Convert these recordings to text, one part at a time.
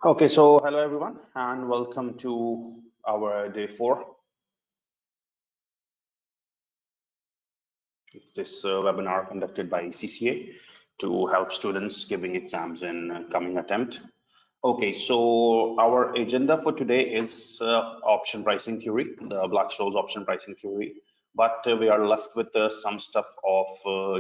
Okay, so hello everyone and welcome to our day 4 of this webinar conducted by ACCA to help students giving exams in coming attempt. Okay, so our agenda for today is option pricing theory, the Black-Scholes option pricing theory, but we are left with some stuff of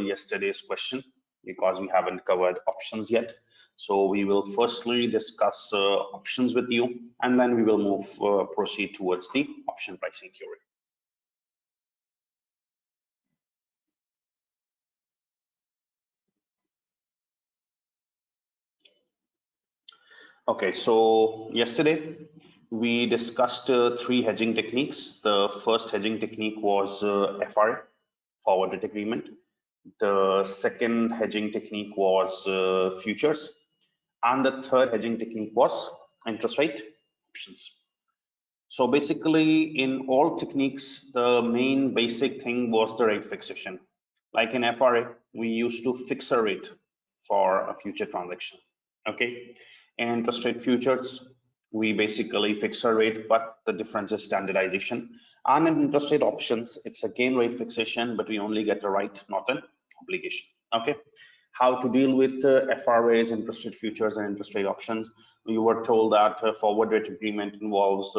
yesterday's question because we haven't covered options yet. So we will firstly discuss options with you, and then we will proceed towards the option pricing theory. Okay, so yesterday we discussed 3 hedging techniques. The first hedging technique was FRA, forward rate agreement. The second hedging technique was futures, and the third hedging technique was interest rate options. So basically, in all techniques, the main basic thing was the rate fixation. Like in FRA, we used to fix a rate for a future transaction. Okay, in interest rate futures, we basically fix a rate, but the difference is standardization. And in interest rate options, it's again rate fixation, but we only get a right, not an obligation. Okay, how to deal with FRAs, interest rate futures, and interest rate options? We were told that forward rate agreement involves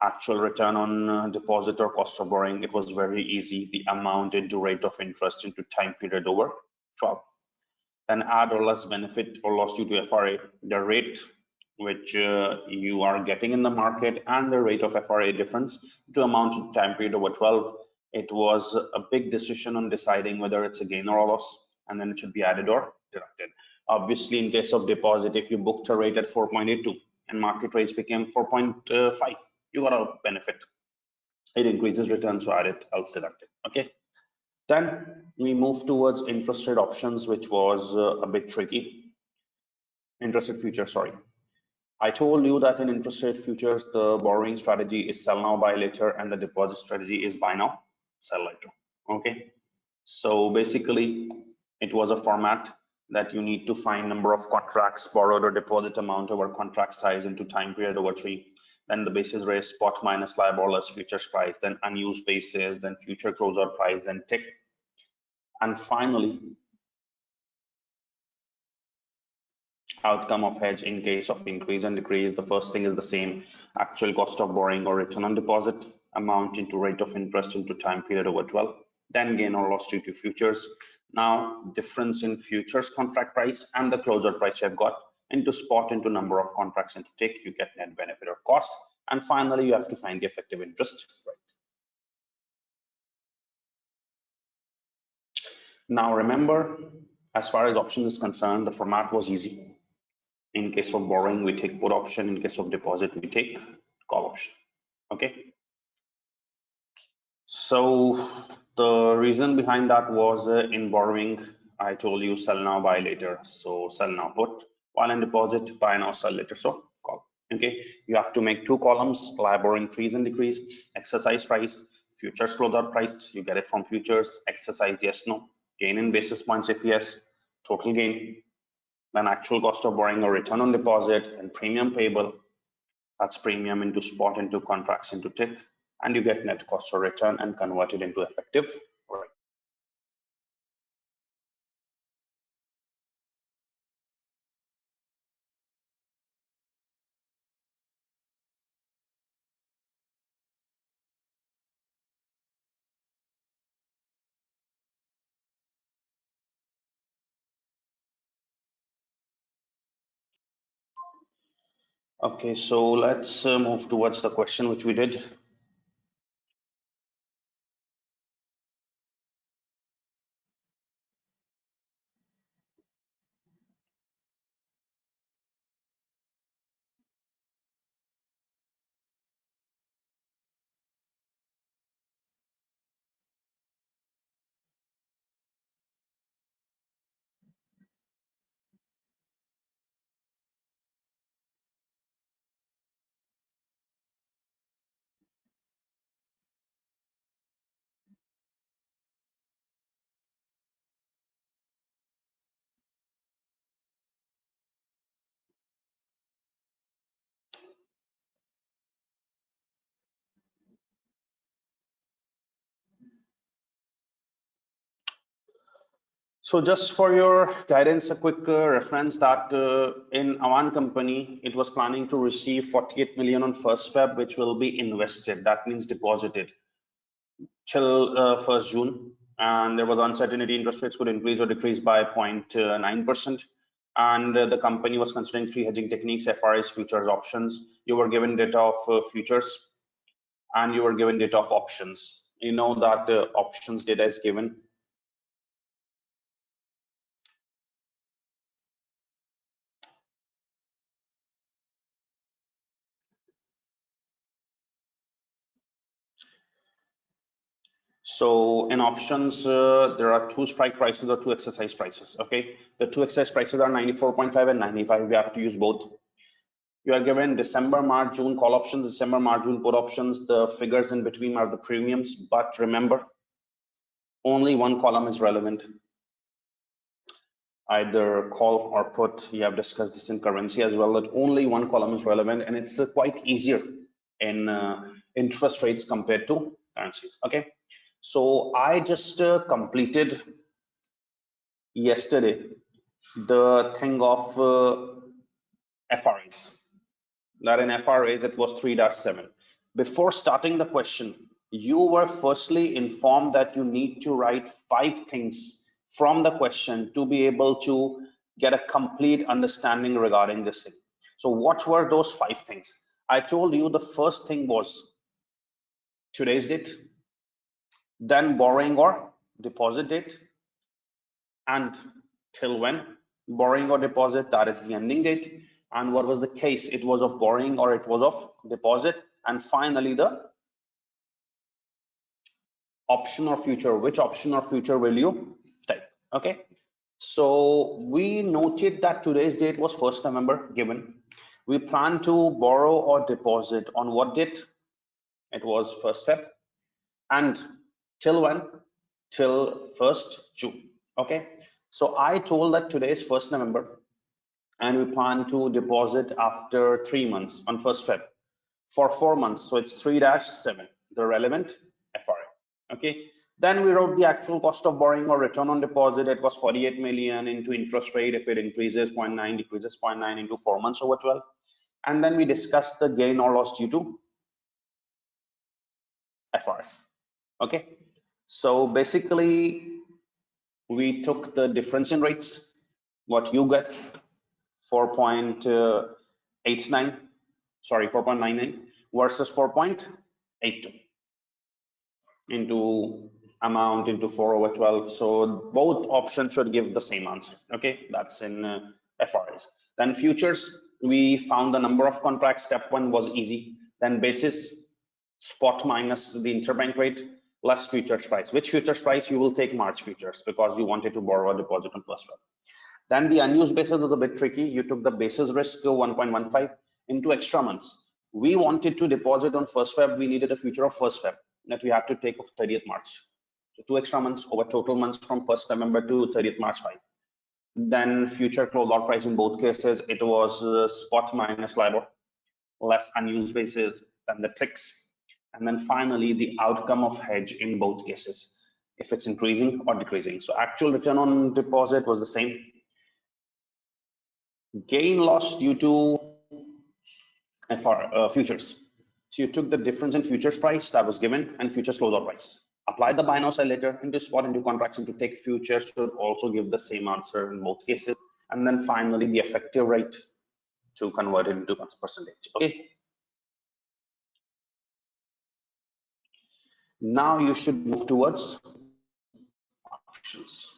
actual return on deposit or cost of borrowing. It was very easy. The amount into rate of interest into time period over 12. Then add or less benefit or loss due to FRA, the rate which you are getting in the market and the rate of FRA difference to amount to time period over 12. It was a big decision on deciding whether it's a gain or a loss, and then it should be added or deducted. Obviously, in case of deposit, if you booked a rate at 4.82 and market rates became 4.5, you got a benefit. It increases return, so add it, else deduct it. Okay. Then we move towards interest rate options, which was a bit tricky. Interest rate futures, sorry. I told you that in interest rate futures, the borrowing strategy is sell now, buy later, and the deposit strategy is buy now, sell later. Okay. So basically, it was a format that you need to find number of contracts, borrowed or deposit amount over contract size into time period over 3. Then the basis rate, spot minus LIBOR less futures price, then unused basis, then future closeout price, then tick. And finally, outcome of hedge in case of increase and decrease. The first thing is the same, actual cost of borrowing or return on deposit, amount into rate of interest into time period over 12, then gain or loss due to futures. Now difference in futures contract price and the closeout price you have got into spot into number of contracts into tick, you get net benefit or cost. And finally, you have to find the effective interest rate. Now remember, as far as options is concerned, the format was easy. In case of borrowing, we take put option. In case of deposit, we take call option. Okay. So the reason behind that was in borrowing, I told you sell now, buy later. So sell now, put, while in deposit, buy now, sell later. So call. Okay. You have to make 2 columns, LIBOR increase and decrease, exercise price, futures closeout price. You get it from futures, exercise yes, no, gain in basis points if yes, total gain, then actual cost of borrowing or return on deposit, and premium payable. That's premium into spot into contracts into tick, and you get net cost of return and convert it into effective rate. Okay, so let's move towards the question which we did. So just for your guidance, a quick reference that in Avan company, it was planning to receive 48 million on 1st Feb, which will be invested. That means deposited till 1st June. And there was uncertainty, interest rates could increase or decrease by 0.9%. And the company was considering three hedging techniques: FRAs, futures, options. You were given data of futures and you were given data of options. You know that options data is given. So in options, there are two strike prices or two exercise prices. Okay, the two exercise prices are 94.5 and 95. We have to use both. You are given December, March, June call options, December, March, June put options. The figures in between are the premiums, but remember, only one column is relevant. Either call or put. We have discussed this in currency as well, that only one column is relevant, and it's quite easier in interest rates compared to currencies. Okay, so I just completed yesterday the thing of FRAs. That in FRAs it was 3-7. Before starting the question, you were firstly informed that you need to write 5 things from the question to be able to get a complete understanding regarding this thing. So what were those 5 things? I told you the first thing was today's date, then borrowing or deposit date, and till when borrowing or deposit, that is the ending date, and what was the case, it was of borrowing or it was of deposit, and finally the option or future, which option or future will you take. Okay, so we noted that today's date was 1st November given. We plan to borrow or deposit on what date? It was 1st Feb. And till when? Till 1st June. Okay, so I told that today is 1st November and we plan to deposit after 3 months on 1st Feb for 4 months. So it's 3-7, the relevant FRA. Okay, then we wrote the actual cost of borrowing or return on deposit. It was 48 million into interest rate. If it increases 0.9, decreases 0.9 into 4 months over 12. And then we discussed the gain or loss due to FRA. Okay, so basically we took the difference in rates, what you get, 4.89, sorry, 4.99 versus 4.82 into amount into 4 over 12. So both options should give the same answer. Okay, that's in FRAs. Then futures, we found the number of contracts. Step 1 was easy. Then basis, spot minus the interbank rate, less futures price. Which futures price? You will take March futures because you wanted to borrow a deposit on 1st Feb. Then the unused basis was a bit tricky. You took the basis risk to 1.15 into extra months. We wanted to deposit on 1st Feb. We needed a future of 1st Feb that we had to take of 30th March. So 2 extra months over total months from 1st November to 30th March 5. Then future closeout price in both cases, it was spot minus LIBOR, less unused basis than the tricks. And then finally, the outcome of hedge in both cases, if it's increasing or decreasing. So actual return on deposit was the same. Gain loss due to futures. So you took the difference in futures price that was given and futures closeout price. Apply the buy now sell later into spot into contracts and to take futures should also give the same answer in both cases. And then finally the effective rate to convert it into percentage. Okay. Now you should move towards options.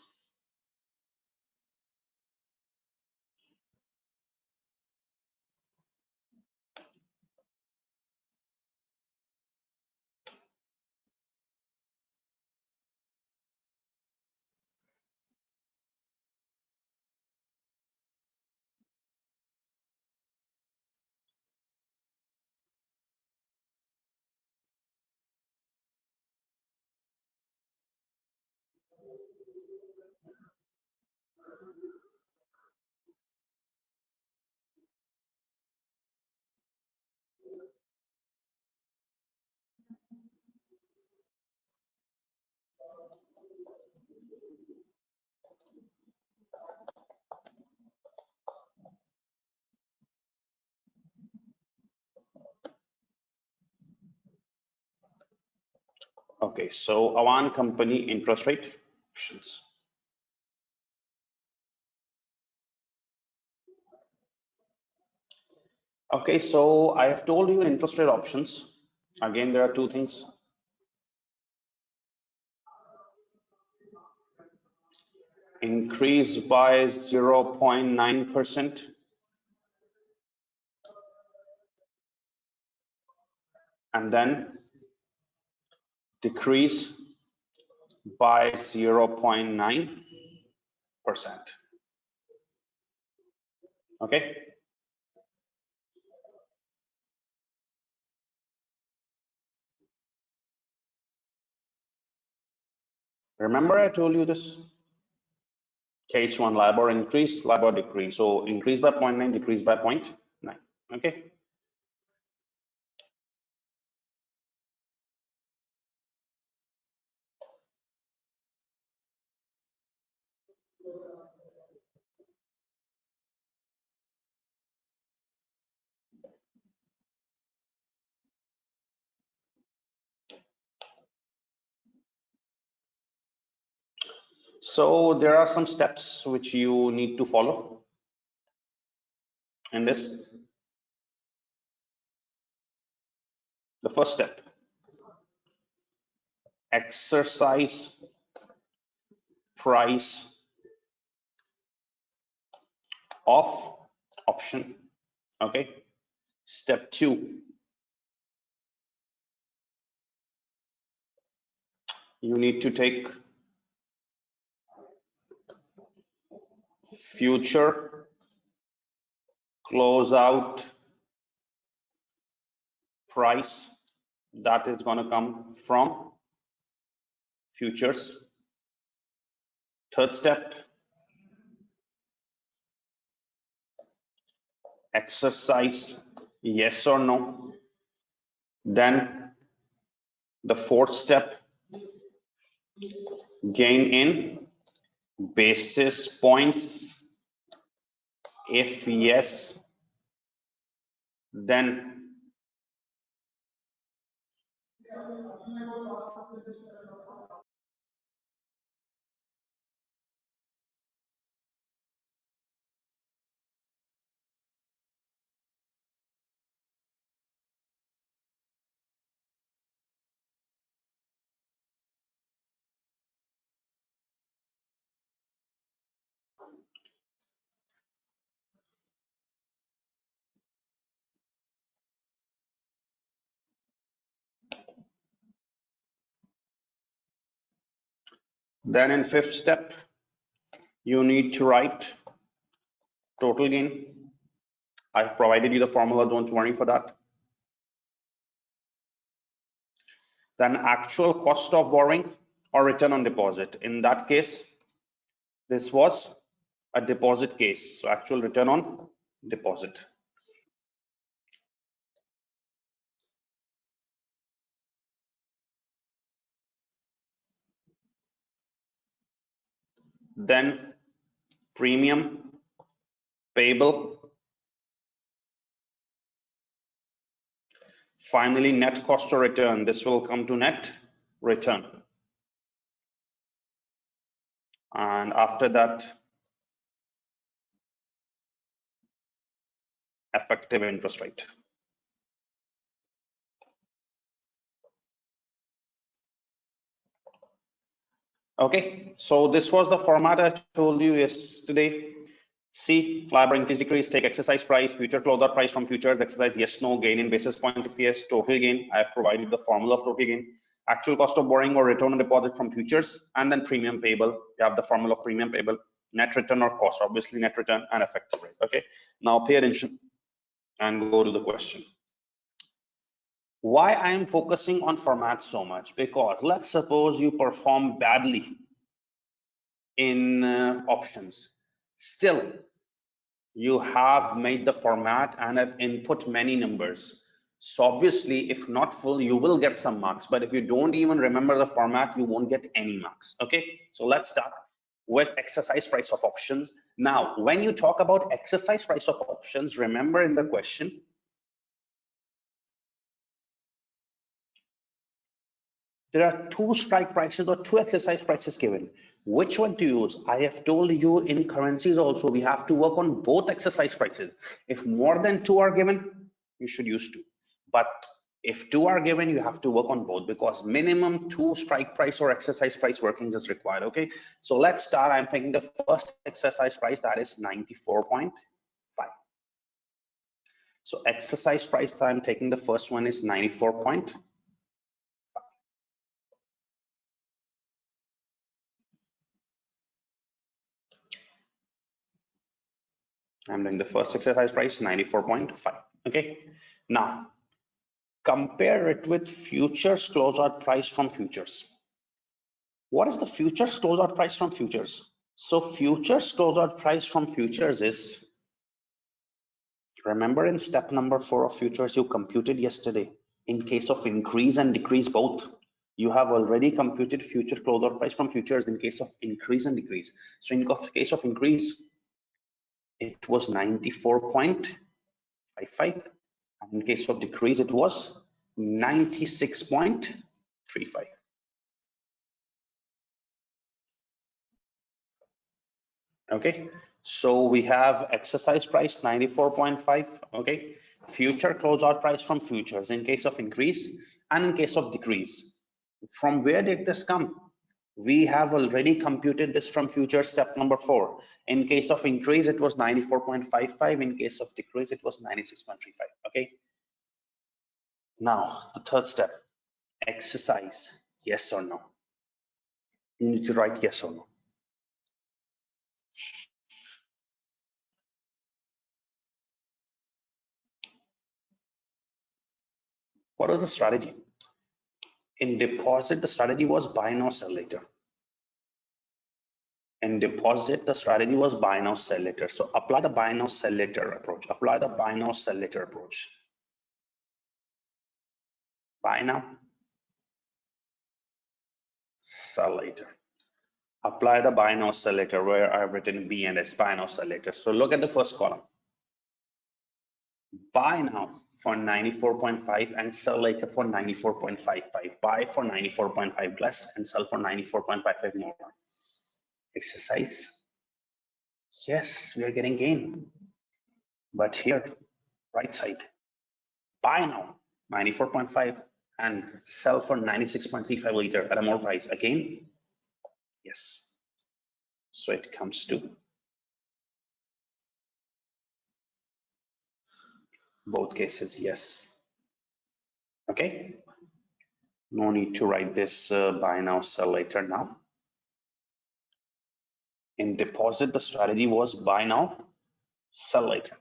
Okay, so Awan company interest rate options. Okay, so I have told you interest rate options. Again, there are two things. Increase by 0.9%. And then decrease by 0.9%. Okay. Remember I told you this? Case one, LIBOR increase, LIBOR decrease. So increase by 0.9, decrease by 0.9. Okay. So there are some steps which you need to follow in this. The first step, exercise price of option. Okay. Step two, you need to take future closeout price that is going to come from futures. Third step, exercise yes or no. Then the fourth step, gain in basis points. If yes, then in fifth step, you need to write total gain. I've provided you the formula, don't worry for that. Then actual cost of borrowing or return on deposit. In that case, this was a deposit case, so actual return on deposit. Then premium payable. Finally, net cost of return. This will come to net return. And after that, effective interest rate. Okay, so this was the format I told you yesterday. See, LIBOR increase, decrease, take exercise price, future closeout price from futures, exercise yes, no, gain in basis points if yes, total gain. I have provided the formula of total gain, actual cost of borrowing or return on deposit from futures, and then premium payable. You have the formula of premium payable, net return or cost, obviously net return and effective rate. Okay, now pay attention and go to the question. Why I am focusing on format so much? Because let's suppose you perform badly in options. Still, you have made the format and have input many numbers. So obviously, if not full, you will get some marks. But if you don't even remember the format, you won't get any marks. Okay, so let's start with exercise price of options. Now, when you talk about exercise price of options, remember in the question, There are two strike prices or two exercise prices given. Which one to use? I have told you in currencies also, we have to work on both exercise prices. If more than two are given, you should use two. But if two are given, you have to work on both because minimum two strike price or exercise price workings is required. Okay, so let's start. I'm taking the first exercise price, that is 94.5. So exercise price that I'm taking the first one is 94.5. I'm doing the first exercise price 94.5. Okay, now compare it with futures closeout price from futures. What is the futures closeout price from futures? So futures closeout price from futures is, remember in step number 4 of futures you computed yesterday, in case of increase and decrease both, you have already computed future closeout price from futures in case of increase and decrease. So in case of increase, it was 94.55, and in case of decrease it was 96.35. Okay, so we have exercise price 94.5. Okay, future closeout price from futures in case of increase and in case of decrease. From where did this come? We have already computed this from futures step number 4. In case of increase it was 94.55, in case of decrease it was 96.35. Okay, now the third step, exercise, yes or no. You need to write yes or no. What was the strategy? In deposit, the strategy was buy now, sell later. In deposit, the strategy was buy now, sell later. So apply the buy now, sell later approach. Apply the buy now, sell later approach. Buy now, sell later. Apply the buy now, sell later where I've written B and S, buy now, sell later. So look at the first column. Buy now for 94.5 and sell later for 94.55. Buy for 94.5 less and sell for 94.55 more. Exercise. Yes, we are getting gain. But here, right side, buy now 94.5 and sell for 96.35 later at a more price. Again, yes. So it comes to both cases, yes. Okay. No need to write this buy now, sell later now. In deposit, the strategy was buy now, sell later.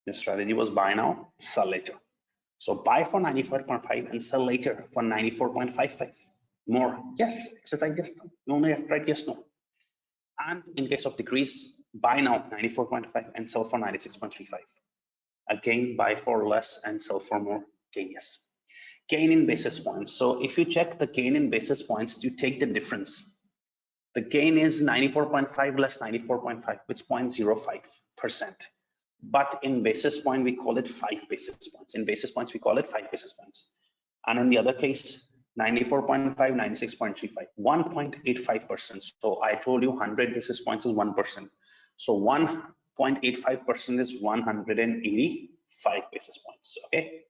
The strategy was buy now, sell later. So buy for 95.5 and sell later for 94.55. More, yes, exercise yes, no. No need to write yes, no. And in case of decrease, buy now 94.5 and sell for 96.35. Again, buy for less and sell for more, gain yes. Gain in basis points. So if you check the gain in basis points, you take the difference. The gain is 94.5 less 94.5, which is 0.05%. But in basis point, we call it 5 basis points. In basis points, we call it 5 basis points. And in the other case, 94.5, 96.35, 1.85%. So I told you 100 basis points is 1%. So 1.85% is 185 basis points. Okay.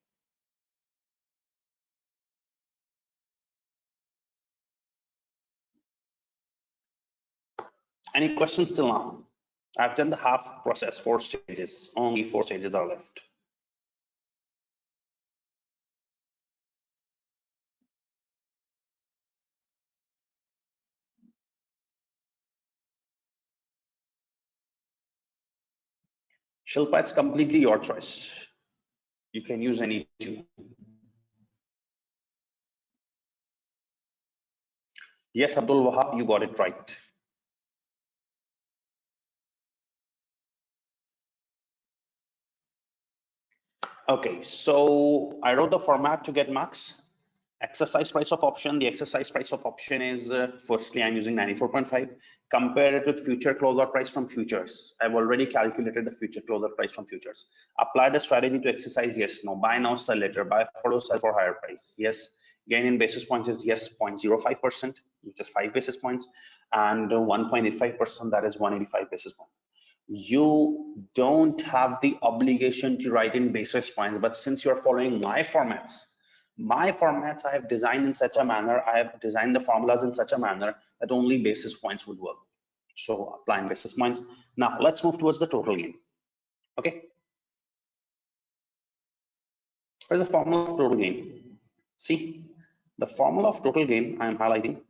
Any questions till now? I've done the half process, 4 stages. Only 4 stages are left. Shilpa, it's completely your choice. You can use any two. Yes, Abdul Wahab, you got it right. Okay, so I wrote the format to get marks. Exercise price of option. The exercise price of option is firstly I'm using 94.5. Compare it with future closeout price from futures. I've already calculated the future closeout price from futures. Apply the strategy to exercise. Yes, no. Buy now, sell later. Buy for low, sell for higher price. Yes. Gain in basis points is yes 0.05%, which is 5 basis points, and 1.85%, that is 185 basis points. You don't have the obligation to write in basis points, but since you're following my formats I have designed in such a manner, I have designed the formulas in such a manner that only basis points would work. So applying basis points. Now let's move towards the total gain. Okay, where's the formula of total gain? See, the formula of total gain I am highlighting: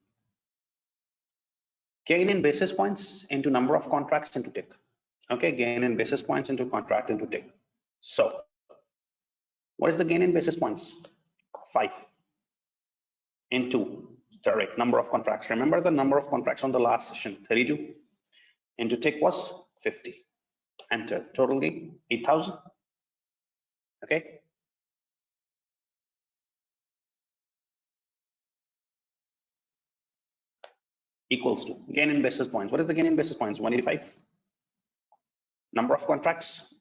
gain in basis points into number of contracts into tick. Okay, gain in basis points into contract into tick. So what is the gain in basis points? 5 into direct number of contracts. Remember the number of contracts on the last session, 32, into tick was 50. Enter. Total gain 8,000. Okay, equals to gain in basis points. What is the gain in basis points? 185. Number of contracts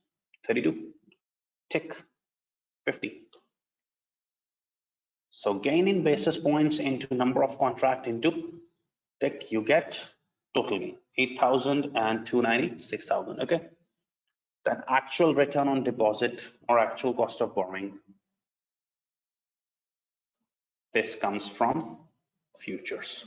32, tick 50. So gain in basis points into number of contract into tick, you get total gain 8,000 and 290, 6,000. Okay, that actual return on deposit or actual cost of borrowing, this comes from futures.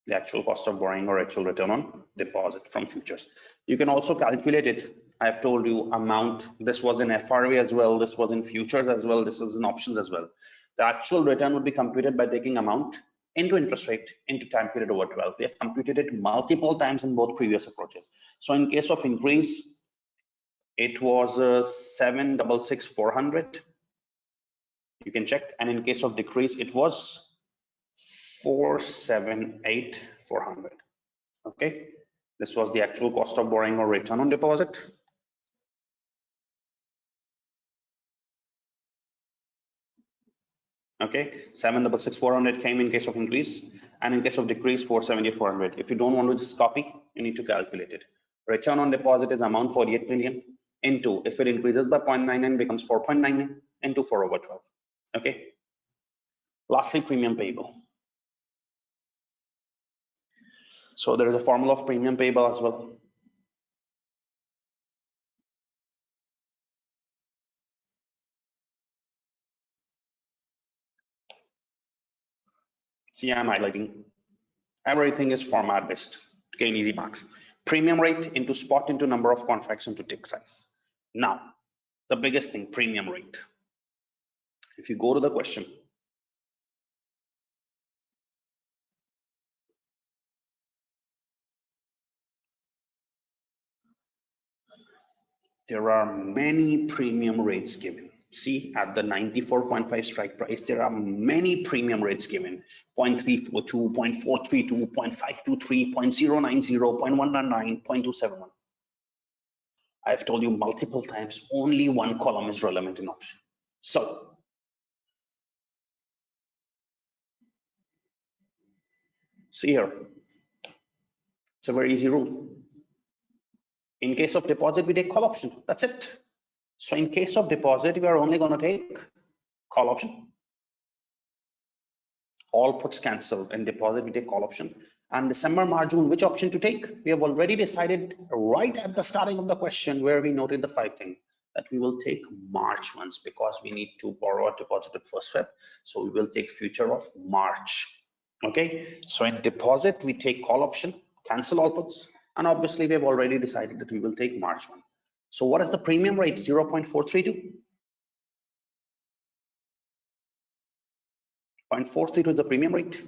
The actual cost of borrowing or actual return on deposit from futures. You can also calculate it. I have told you amount. This was in FRV as well. This was in futures as well. This was in options as well. The actual return would be computed by taking amount into interest rate into time period over 12. We have computed it multiple times in both previous approaches. So in case of increase, it was 766,400. You can check. And in case of decrease, it was 478,400. Okay, this was the actual cost of borrowing or return on deposit. Okay, 766,400 came in case of increase, and in case of decrease 470,400. If you don't want to just copy, you need to calculate it. Return on deposit is amount 48 million into, if it increases by 0.99, becomes 4.99 into 4 over 12. Okay, lastly, premium payable. So there is a formula of premium payable as well. See, I'm highlighting. Everything is format based to gain easy marks. Premium rate into spot into number of contracts into tick size. Now, the biggest thing, premium rate. If you go to the question, there are many premium rates given. See, at the 94.5 strike price, there are many premium rates given: 0.342, 0.432, 0.523, 0.090, 0.199, 0.271. I've told you multiple times, only one column is relevant in option. So see here, it's a very easy rule. In case of deposit, we take call option. That's it. So in case of deposit, we are only going to take call option. All puts cancelled. In deposit, we take call option. And December margin, which option to take? We have already decided right at the starting of the question, where we noted the 5 things, that we will take March ones because we need to borrow a deposit at 1st Feb. So we will take future of March. Okay. So in deposit, we take call option, cancel all puts. And obviously, we have already decided that we will take March one. So what is the premium rate? 0.432. 0.432 is the premium rate.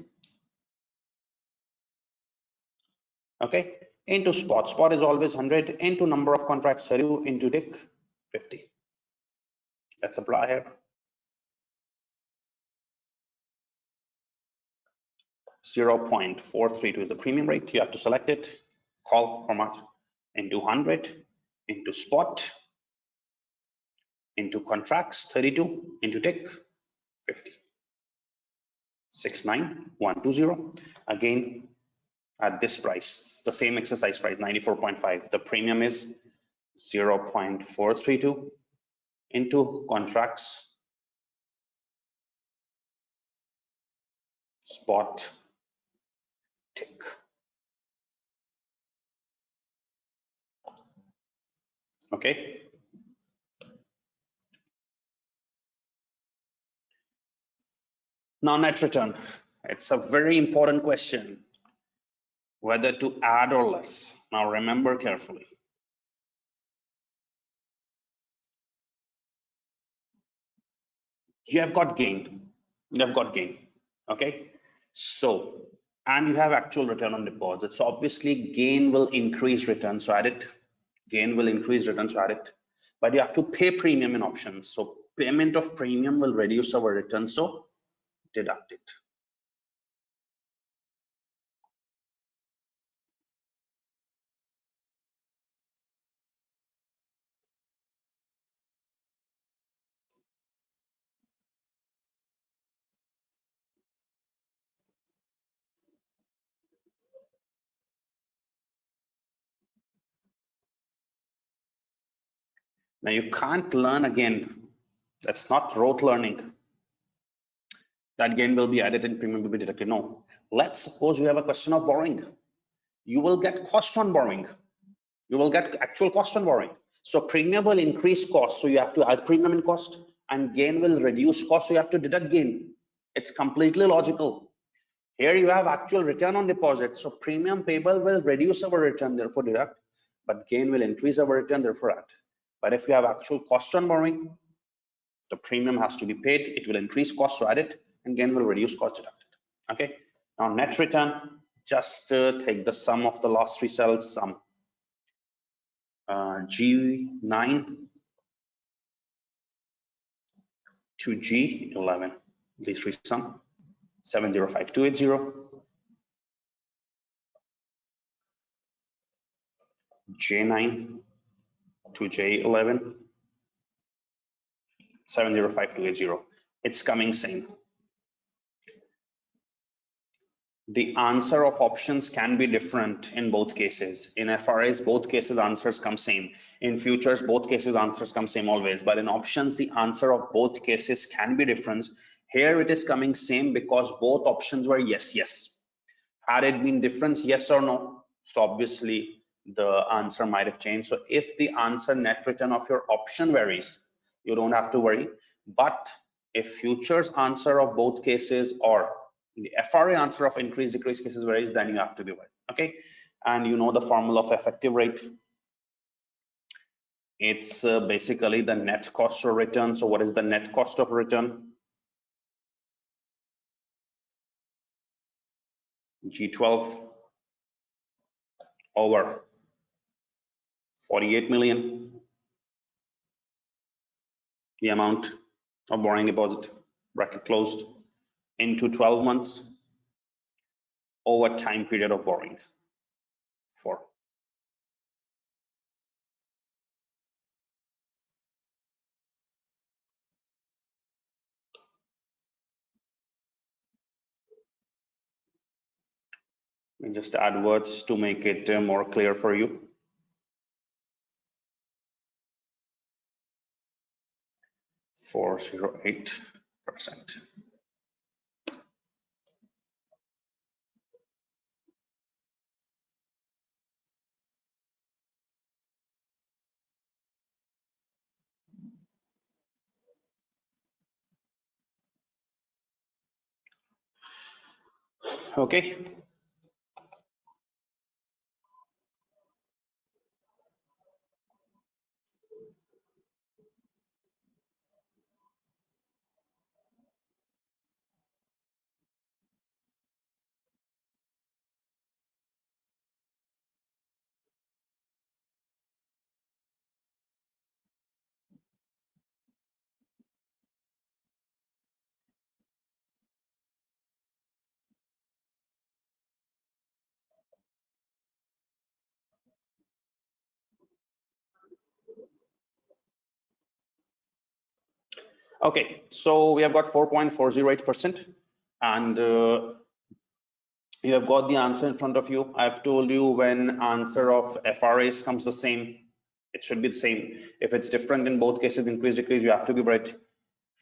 Okay. Into spot. Spot is always 100. Into number of contracts, 30. Into tick, 50. Let's apply here. 0.432 is the premium rate. You have to select it. Call format into 100, into spot, into contracts 32, into tick 50. 69120. Again, at this price, the same exercise price 94.5. The premium is 0.432 into contracts spot tick. Okay. Now net return. It's a very important question, whether to add or less. Now remember carefully. You have got gain. You have got gain. Okay. So, and you have actual return on deposit. So obviously gain will increase return. So add it. Gain will increase return. So add it. But you have to pay premium in options. So payment of premium will reduce our return. So deduct it. Now you can't learn again. That's not rote learning. That gain will be added and premium will be deducted. No. Let's suppose you have a question of borrowing. You will get cost on borrowing. You will get actual cost on borrowing. So premium will increase cost. So you have to add premium in cost, and gain will reduce cost. So you have to deduct gain. It's completely logical. Here you have actual return on deposit. So premium payable will reduce our return, therefore deduct, but gain will increase our return, therefore add. But if you have actual cost on borrowing, the premium has to be paid. It will increase cost, so add it, and gain will reduce cost, deducted. Okay. Now net return, just take the sum of the last three cells, sum G9 to G11, these three sum 705280, J9 to J11, 705280. It's coming same. The answer of options can be different in both cases. In FRAs, both cases answers come same. In futures, both cases answers come same always. But in options, the answer of both cases can be different. Here it is coming same because both options were yes, yes. Had it been different, yes or no, so obviously the answer might have changed. So if the answer net return of your option varies, you don't have to worry. But if futures answer of both cases or the FRA answer of increase decrease cases varies, then you have to be worried. Okay. And you know the formula of effective rate. It's basically the net cost of return. So what is the net cost of return? G12 over 48 million, the amount of borrowing deposit, bracket closed, into 12 months over time period of borrowing. 4. Let me just add words to make it more clear for you. 408%. Okay. Okay, so we have got 4.408%, and you have got the answer in front of you. I've told you when answer of FRAs comes the same, it should be the same. If it's different in both cases, increase, decrease, you have to be right.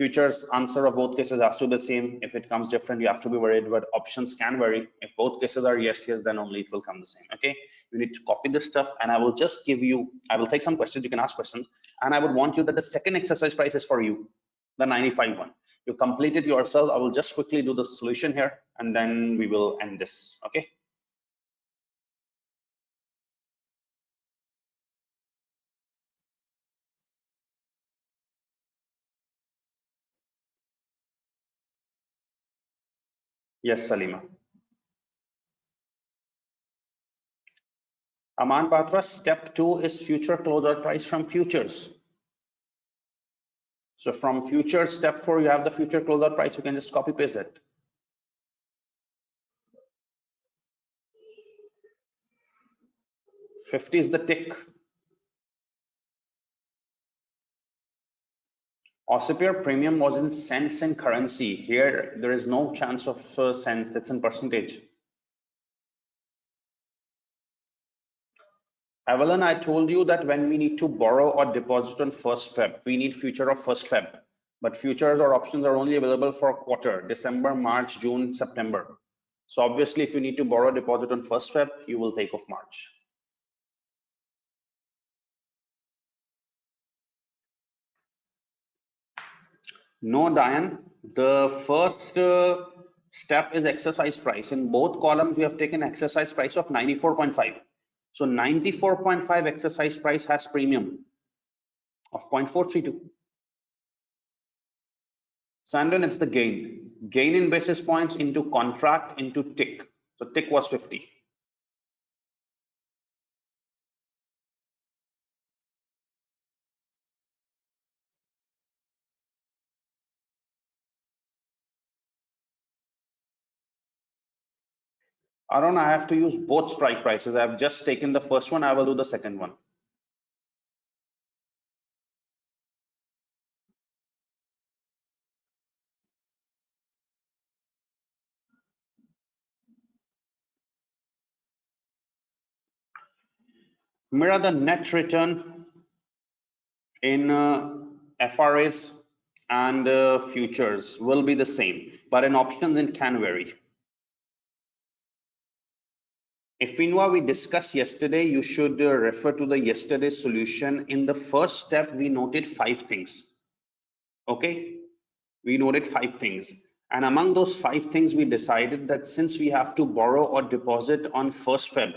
Futures answer of both cases has to be the same. If it comes different, you have to be worried, but options can vary. If both cases are yes, yes, then only it will come the same. Okay, you need to copy this stuff, and I will just give you, I will take some questions, you can ask questions, and I would want you that the second exercise price is for you, the 95 one. You complete it yourself. I will just quickly do the solution here, and then we will end this. Okay. Yes, Salima. Aman Batra, step 2 is future closer price from futures. So from future step 4, you have the future closer price. You can just copy paste it. 50 is the tick. Ossipier premium was in cents and currency. Here, there is no chance of cents. That's in percentage. Evelyn, I told you that when we need to borrow or deposit on 1st Feb, we need future of 1st Feb. But futures or options are only available for a quarter, December, March, June, September. So obviously, if you need to borrow deposit on 1st Feb, you will take of March. No, Diane, the first step is exercise price. In both columns, we have taken exercise price of 94.5. So 94.5 exercise price has premium of 0.432. Sandon, it's the gain. Gain in basis points into contract into tick. So tick was 50. Aaron, I have to use both strike prices. I've just taken the first one. I will do the second one. Mirror the net return in FRAs and futures will be the same, but in options it can vary. If FINWA we discussed yesterday, you should refer to the yesterday's solution. In the first step, we noted 5 things. Okay, we noted 5 things. And among those 5 things, we decided that since we have to borrow or deposit on 1st Feb,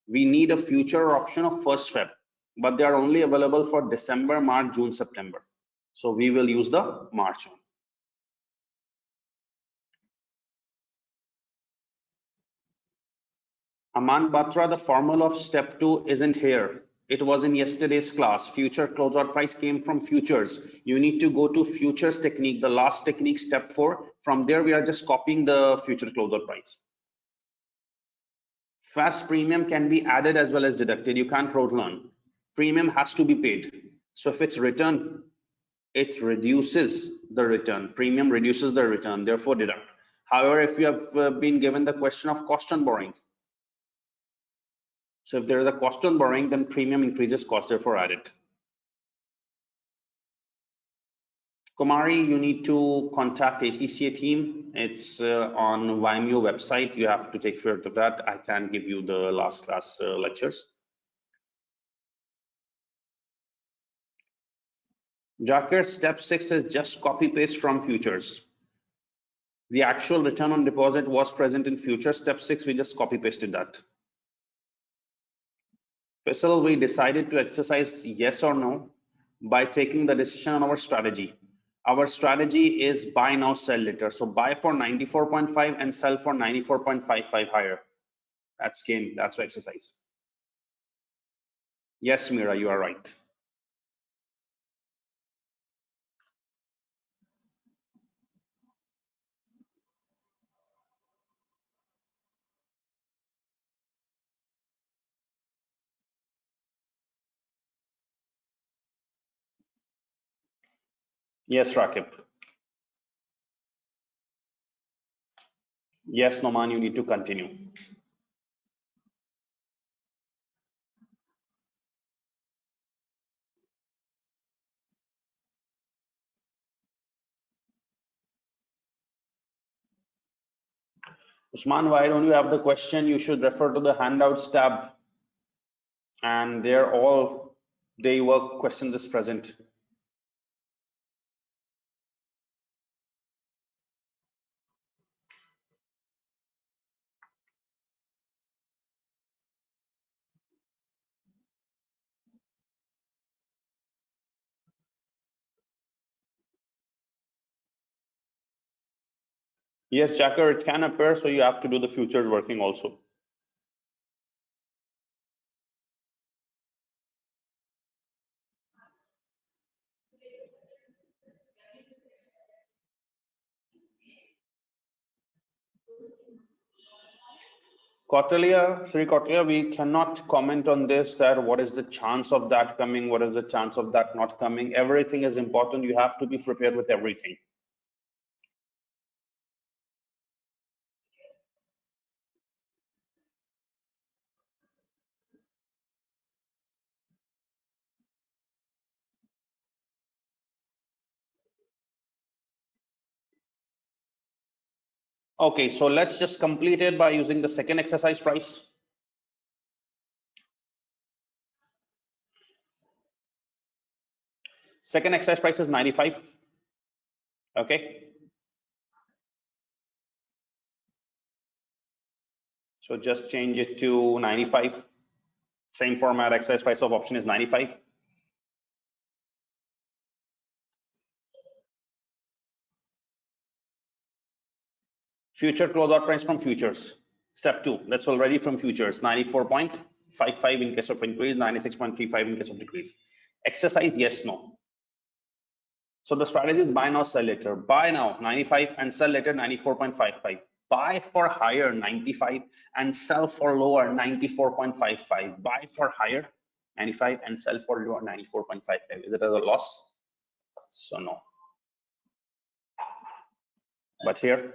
we need a future option of 1st Feb, but they are only available for December, March, June, September. So we will use the March one. Aman Batra, the formula of step 2 isn't here. It was in yesterday's class. Future closeout price came from futures. You need to go to futures technique, the last technique, step 4. From there, we are just copying the future closeout price. Fast premium can be added as well as deducted. You can't rote learn. Premium has to be paid. So if it's return, it reduces the return. Premium reduces the return, therefore deduct. However, if you have been given the question of cost on borrowing, so if there is a cost on borrowing, then premium increases cost, therefore add it. Kumari, you need to contact ACCA team. It's on YMU website. You have to take care of that. I can give you the last class lectures. Jacker, step 6 is just copy paste from futures. The actual return on deposit was present in futures. Step 6, we just copy pasted that. Faisal, we decided to exercise yes or no by taking the decision on our strategy. Our strategy is buy now, sell later. So buy for 94.5 and sell for 94.55 higher. That's game. That's exercise. Yes, Mira, you are right. Yes, Rakib. Yes, Noman, you need to continue. Usman, why don't you have the question? You should refer to the handouts tab, and they're all day work questions is present. Yes, Jacker, it can appear, so you have to do the futures working also. Kautilya, Sri Kautilya, we cannot comment on this, that what is the chance of that coming, what is the chance of that not coming. Everything is important. You have to be prepared with everything. Okay, so let's just complete it by using the second exercise price. Second exercise price is 95. Okay. So just change it to 95. Same format, exercise price of option is 95. Future closeout price from futures. Step 2, that's already from futures, 94.55 in case of increase, 96.35 in case of decrease. Exercise, yes, no. So the strategy is buy now, sell later. Buy now 95 and sell later 94.55. Buy for higher 95 and sell for lower 94.55. Buy for higher 95 and sell for lower 94.55. Is it a loss? So no. But here,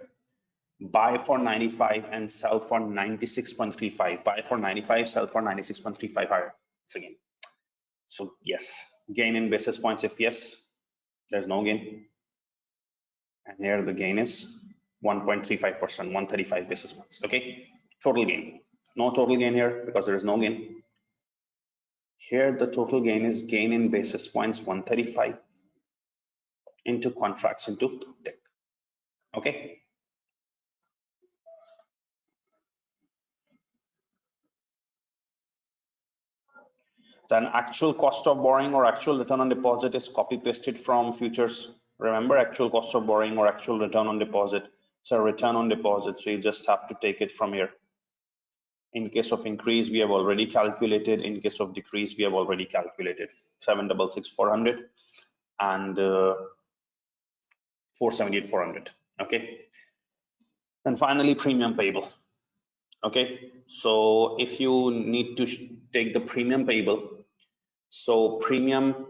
buy for 95 and sell for 96.35. Buy for 95, sell for 96.35 higher. It's again. So yes, gain in basis points. If yes, there's no gain. And here the gain is 1.35%, 135 basis points. Okay, total gain. No total gain here because there is no gain. Here the total gain is gain in basis points 135 into contracts into tick. Okay. Then actual cost of borrowing or actual return on deposit is copy pasted from futures. Remember, actual cost of borrowing or actual return on deposit. It's a return on deposit, so you just have to take it from here. In case of increase, we have already calculated. In case of decrease, we have already calculated 766,400 and 478,400. Okay. And finally, premium payable. Okay. So if you need to take the premium payable, so premium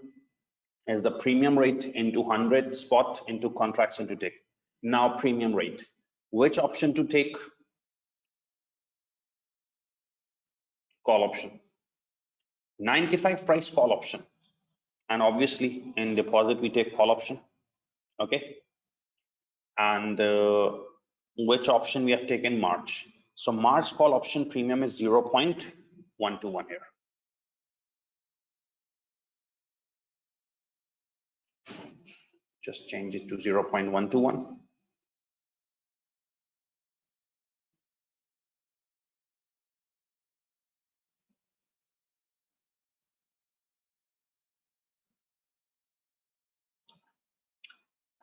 is the premium rate into 100 spot into contracts into tick. Now premium rate. Which option to take? Call option. 95 price call option. And obviously in deposit we take call option. Okay. And which option we have taken? March. So March call option premium is 0.121 here. Just change it to 0.121.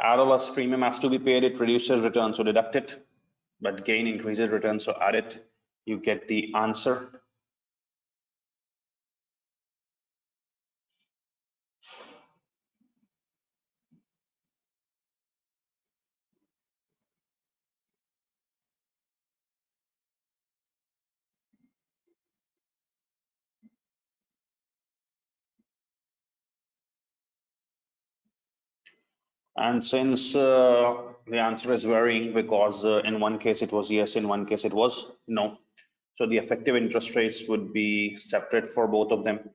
Add premium has to be paid, it reduces return, so deduct it, but gain increases return, so add it. You get the answer. And since the answer is varying because in one case it was yes, in one case it was no. So the effective interest rates would be separate for both of them.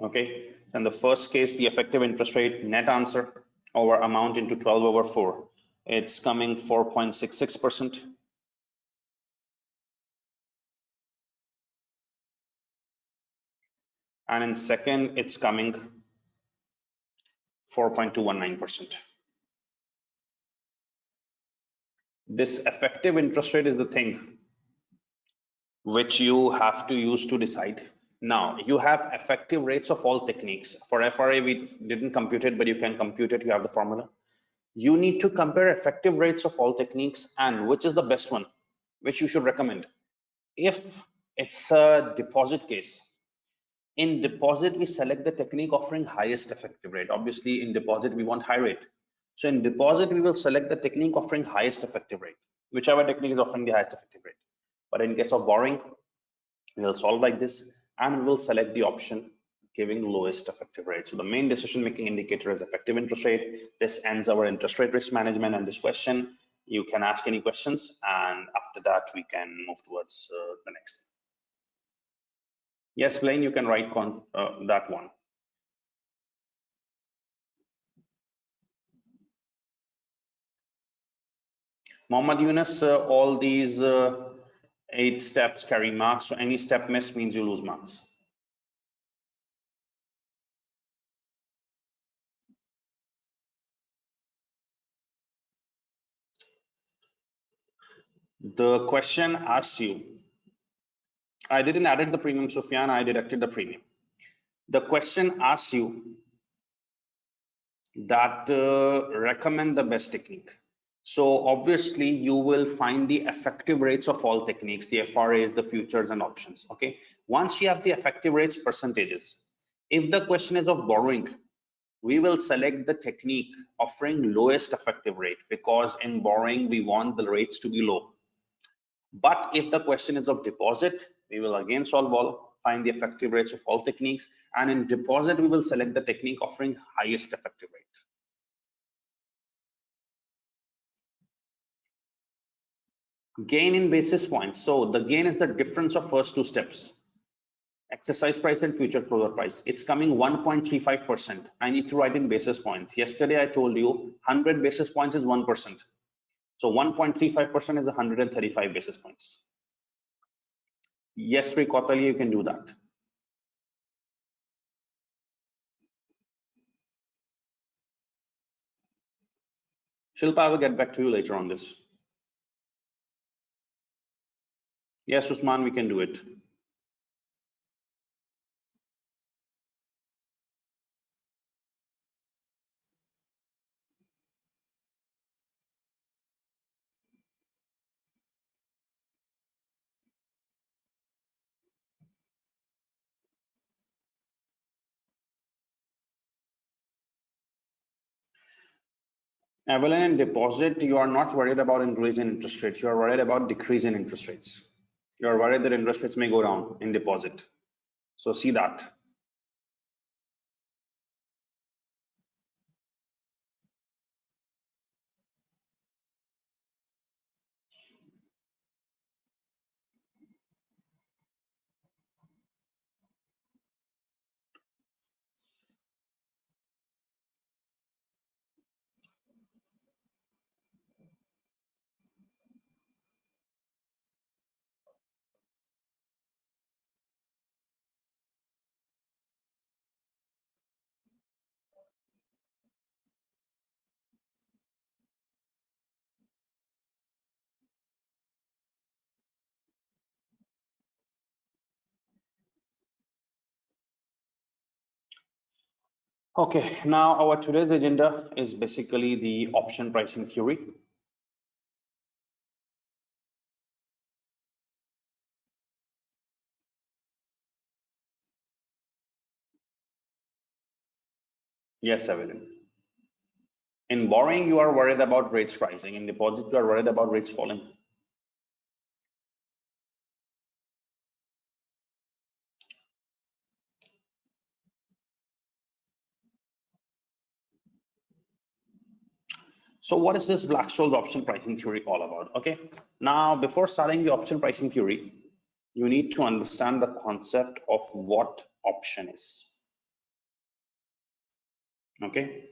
Okay, in the first case, the effective interest rate net answer our amount into 12 over 4, it's coming 4.66%. And in second, it's coming 4.219%. This effective interest rate is the thing which you have to use to decide. Now, you have effective rates of all techniques. For FRA, we didn't compute it, but you can compute it. You have the formula. You need to compare effective rates of all techniques and which is the best one, which you should recommend. If it's a deposit case, in deposit, we select the technique offering highest effective rate. Obviously, in deposit, we want high rate. So in deposit, we will select the technique offering highest effective rate, whichever technique is offering the highest effective rate. But in case of borrowing, we will solve like this, and we will select the option giving lowest effective rate. So the main decision making indicator is effective interest rate. This ends our interest rate risk management and this question. You can ask any questions, and after that we can move towards the next. Yes, Blaine, you can write that one. Mohammad Yunus, all these 8 steps carry marks, so any step miss means you lose marks. The question asks you, I didn't add the premium, Sufyan, I deducted the premium. The question asks you that recommend the best technique. So obviously you will find the effective rates of all techniques, the FRAs, the futures and options. Okay, once you have the effective rates percentages, if the question is of borrowing, we will select the technique offering lowest effective rate, because in borrowing we want the rates to be low. But if the question is of deposit, we will again find the effective rates of all techniques, and in deposit we will select the technique offering highest effective rate. Gain in basis points. So the gain is the difference of first 2 steps. Exercise price and future closer price. It's coming 1.35%. I need to write in basis points. Yesterday I told you 100 basis points is 1%. So 1.35% is 135 basis points. Yes, Rikotali, you can do that. Shilpa, I will get back to you later on this. Yes, Usman, we can do it. Evelyn, in deposit, you are not worried about increase in interest rates. You are worried about decrease in interest rates. You are worried that interest rates may go down in deposit. So see that. Okay, now our today's agenda is basically the option pricing theory. Yes, Evelyn. In borrowing, you are worried about rates rising. In deposit, you are worried about rates falling. So what is this Black-Scholes option pricing theory all about? Okay, now before starting the option pricing theory, you need to understand the concept of what option is. Okay,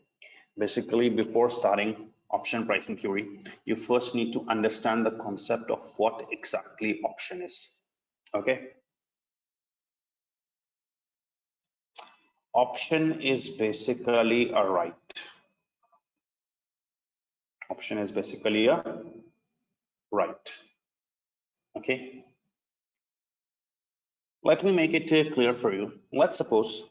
Basically, before starting option pricing theory, you first need to understand the concept of what exactly option is. Okay. Option is basically a right. Option is basically a right. Okay. Let me make it clear for you. Let's suppose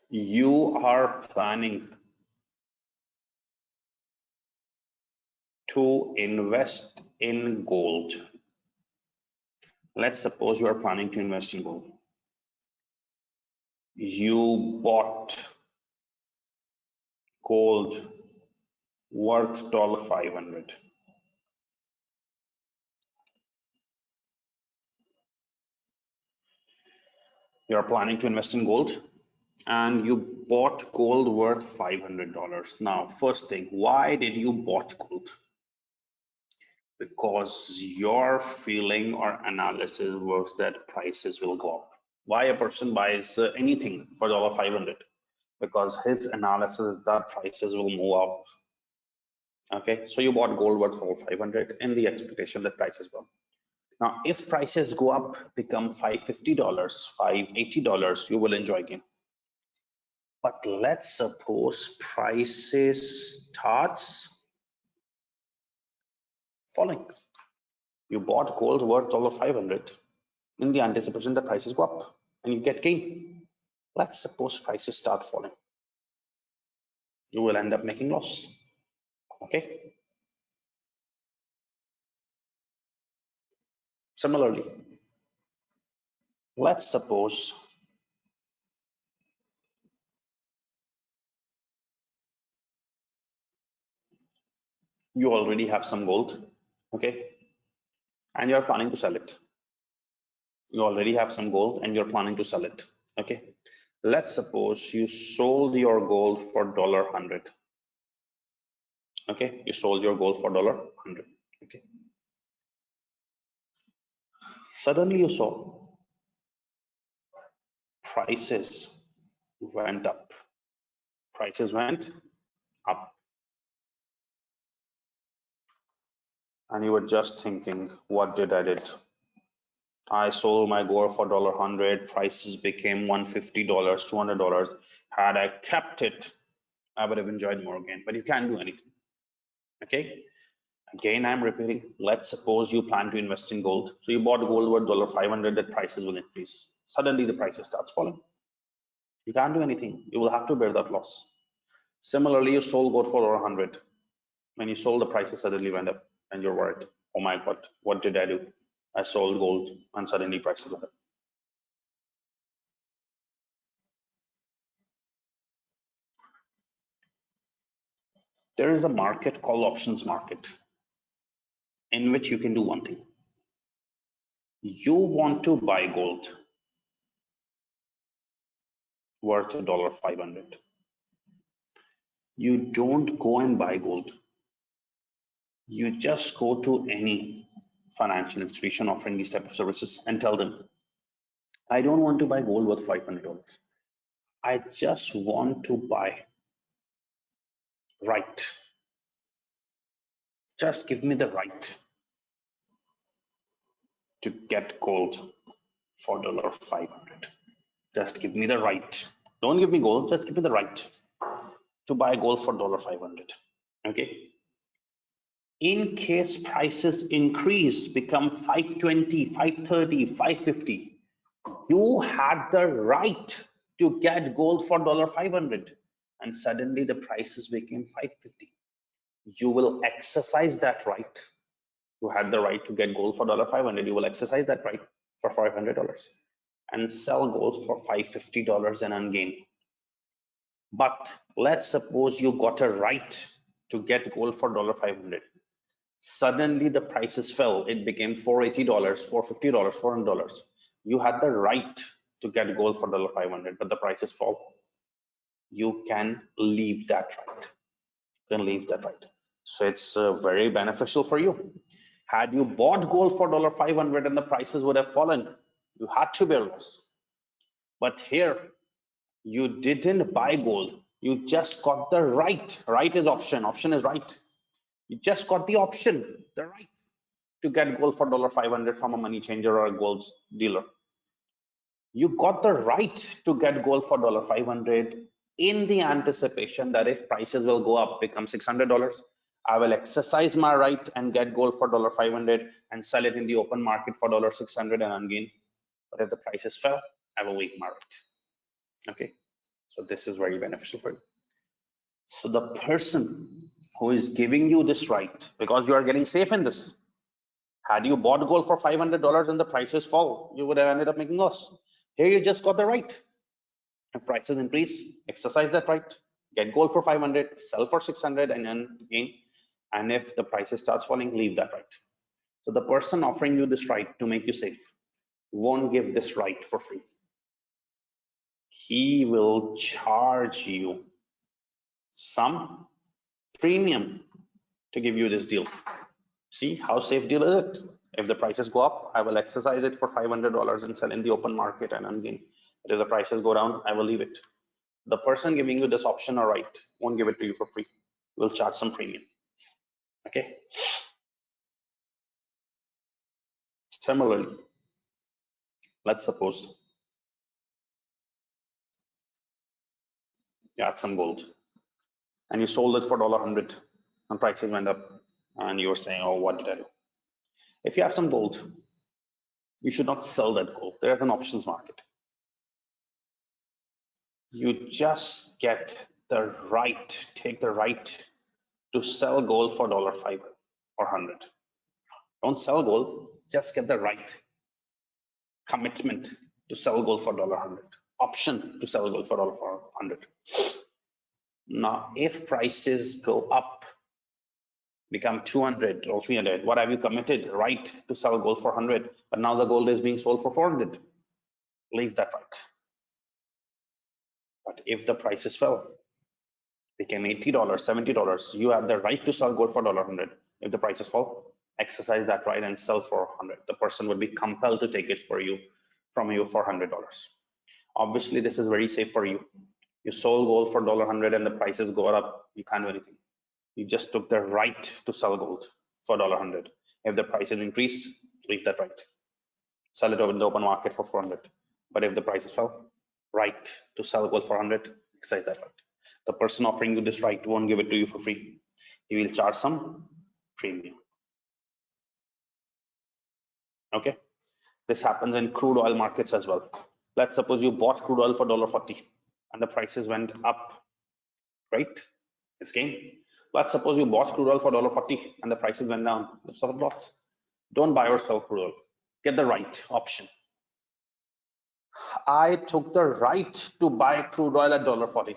you are planning to invest in gold. Let's suppose you are planning to invest in gold. You bought gold worth $500. You're planning to invest in gold and you bought gold worth $500. Now, first thing, why did you bought gold? Because your feeling or analysis was that prices will go up. Why a person buys anything for $500? Because his analysis is that prices will move up. Okay, so you bought gold worth $500 in the expectation that prices go up. Now, if prices go up, become $550, $580, you will enjoy gain. But let's suppose prices starts falling. You bought gold worth $500 in the anticipation that prices go up and you get gain. Let's suppose prices start falling. You will end up making loss. Okay. Similarly, let's suppose you already have some gold, okay, and you're planning to sell it. You already have some gold and you're planning to sell it, okay. Let's suppose you sold your gold for $100. Okay, you sold your gold for $100. Okay. Suddenly you saw prices went up. Prices went up. And you were just thinking, what did I did? I sold my gold for $100. Prices became $150, $200. Had I kept it, I would have enjoyed more again. But you can't do anything. Okay. Again, I'm repeating. Let's suppose you plan to invest in gold. So you bought gold worth $500. That prices will increase. Suddenly the prices starts falling. You can't do anything. You will have to bear that loss. Similarly, you sold gold for $100. When you sold, the prices suddenly went up, and you're worried. Oh my God, what did I do? I sold gold, and suddenly prices went up. There is a market called options market, in which you can do one thing. You want to buy gold worth $500. You don't go and buy gold. You just go to any financial institution offering these type of services and tell them, I don't want to buy gold worth $500. I just want to buy right. Just give me the right to get gold for $500. Just give me the right. Don't give me gold, just give me the right to buy gold for $500. Okay. In case prices increase, become 520, 530, 550, you had the right to get gold for $500, and suddenly the prices became 550. You will exercise that right. You had the right to get gold for $500. You will exercise that right for $500 and sell gold for $550 and earn gain. But let's suppose you got a right to get gold for $500. Suddenly the prices fell. It became $480, $450, $400. You had the right to get gold for $500, but the prices fall. You can leave that right. You can leave that right. So it's very beneficial for you. Had you bought gold for $500 and the prices would have fallen, you had to bear loss. But here, you didn't buy gold. You just got the right. Right is option. Option is right. You just got the option, the right to get gold for $500 from a money changer or a gold dealer. You got the right to get gold for $500 in the anticipation that if prices will go up, become $600, I will exercise my right and get gold for $500 and sell it in the open market for $600 and ungain. But if the prices fell, I will wait my right. Okay, so this is very beneficial for you. So the person who is giving you this right, because you are getting safe in this, had you bought gold for $500 and the prices fall, you would have ended up making loss. Here you just got the right. If prices increase, exercise that right, get gold for 500, sell for 600 and then gain. And if the prices starts falling, leave that right. So the person offering you this right to make you safe won't give this right for free. He will charge you some premium to give you this deal. See how safe deal is it? If the prices go up, I will exercise it for $500 and sell in the open market and ungain. But if the prices go down, I will leave it. The person giving you this option or right won't give it to you for free. Will charge some premium. Okay. Similarly, let's suppose you had some gold and you sold it for $100 and prices went up and you were saying, oh, what did I do? If you have some gold, you should not sell that gold. There's an options market. You just get the right, take the right to sell gold for $5 or 100. Don't sell gold, just get the right commitment to sell gold for $100. Option to sell gold for $100. Now, if prices go up, become 200 or 300, what have you committed? Right to sell gold for 100, but now the gold is being sold for 400. Leave that right. But if the prices fell, became $80, $70, you have the right to sell gold for $100. If the prices fall, exercise that right and sell for 100. The person would be compelled to take it for you from you for $100. Obviously, this is very safe for you. You sold gold for $100 and the prices go up, you can't do anything. You just took the right to sell gold for $100. If the prices increase, leave that right. Sell it over in the open market for 400. But if the prices fell, right to sell gold for 100, exercise that right. The person offering you this right won't give it to you for free. He will charge some premium. Okay. This happens in crude oil markets as well. Let's suppose you bought crude oil for $40 and the prices went up, right? It's gain. Let's suppose you bought crude oil for $40 and the prices went down. It's sort of loss. Don't buy or sell crude oil. Get the right option. I took the right to buy crude oil at $40.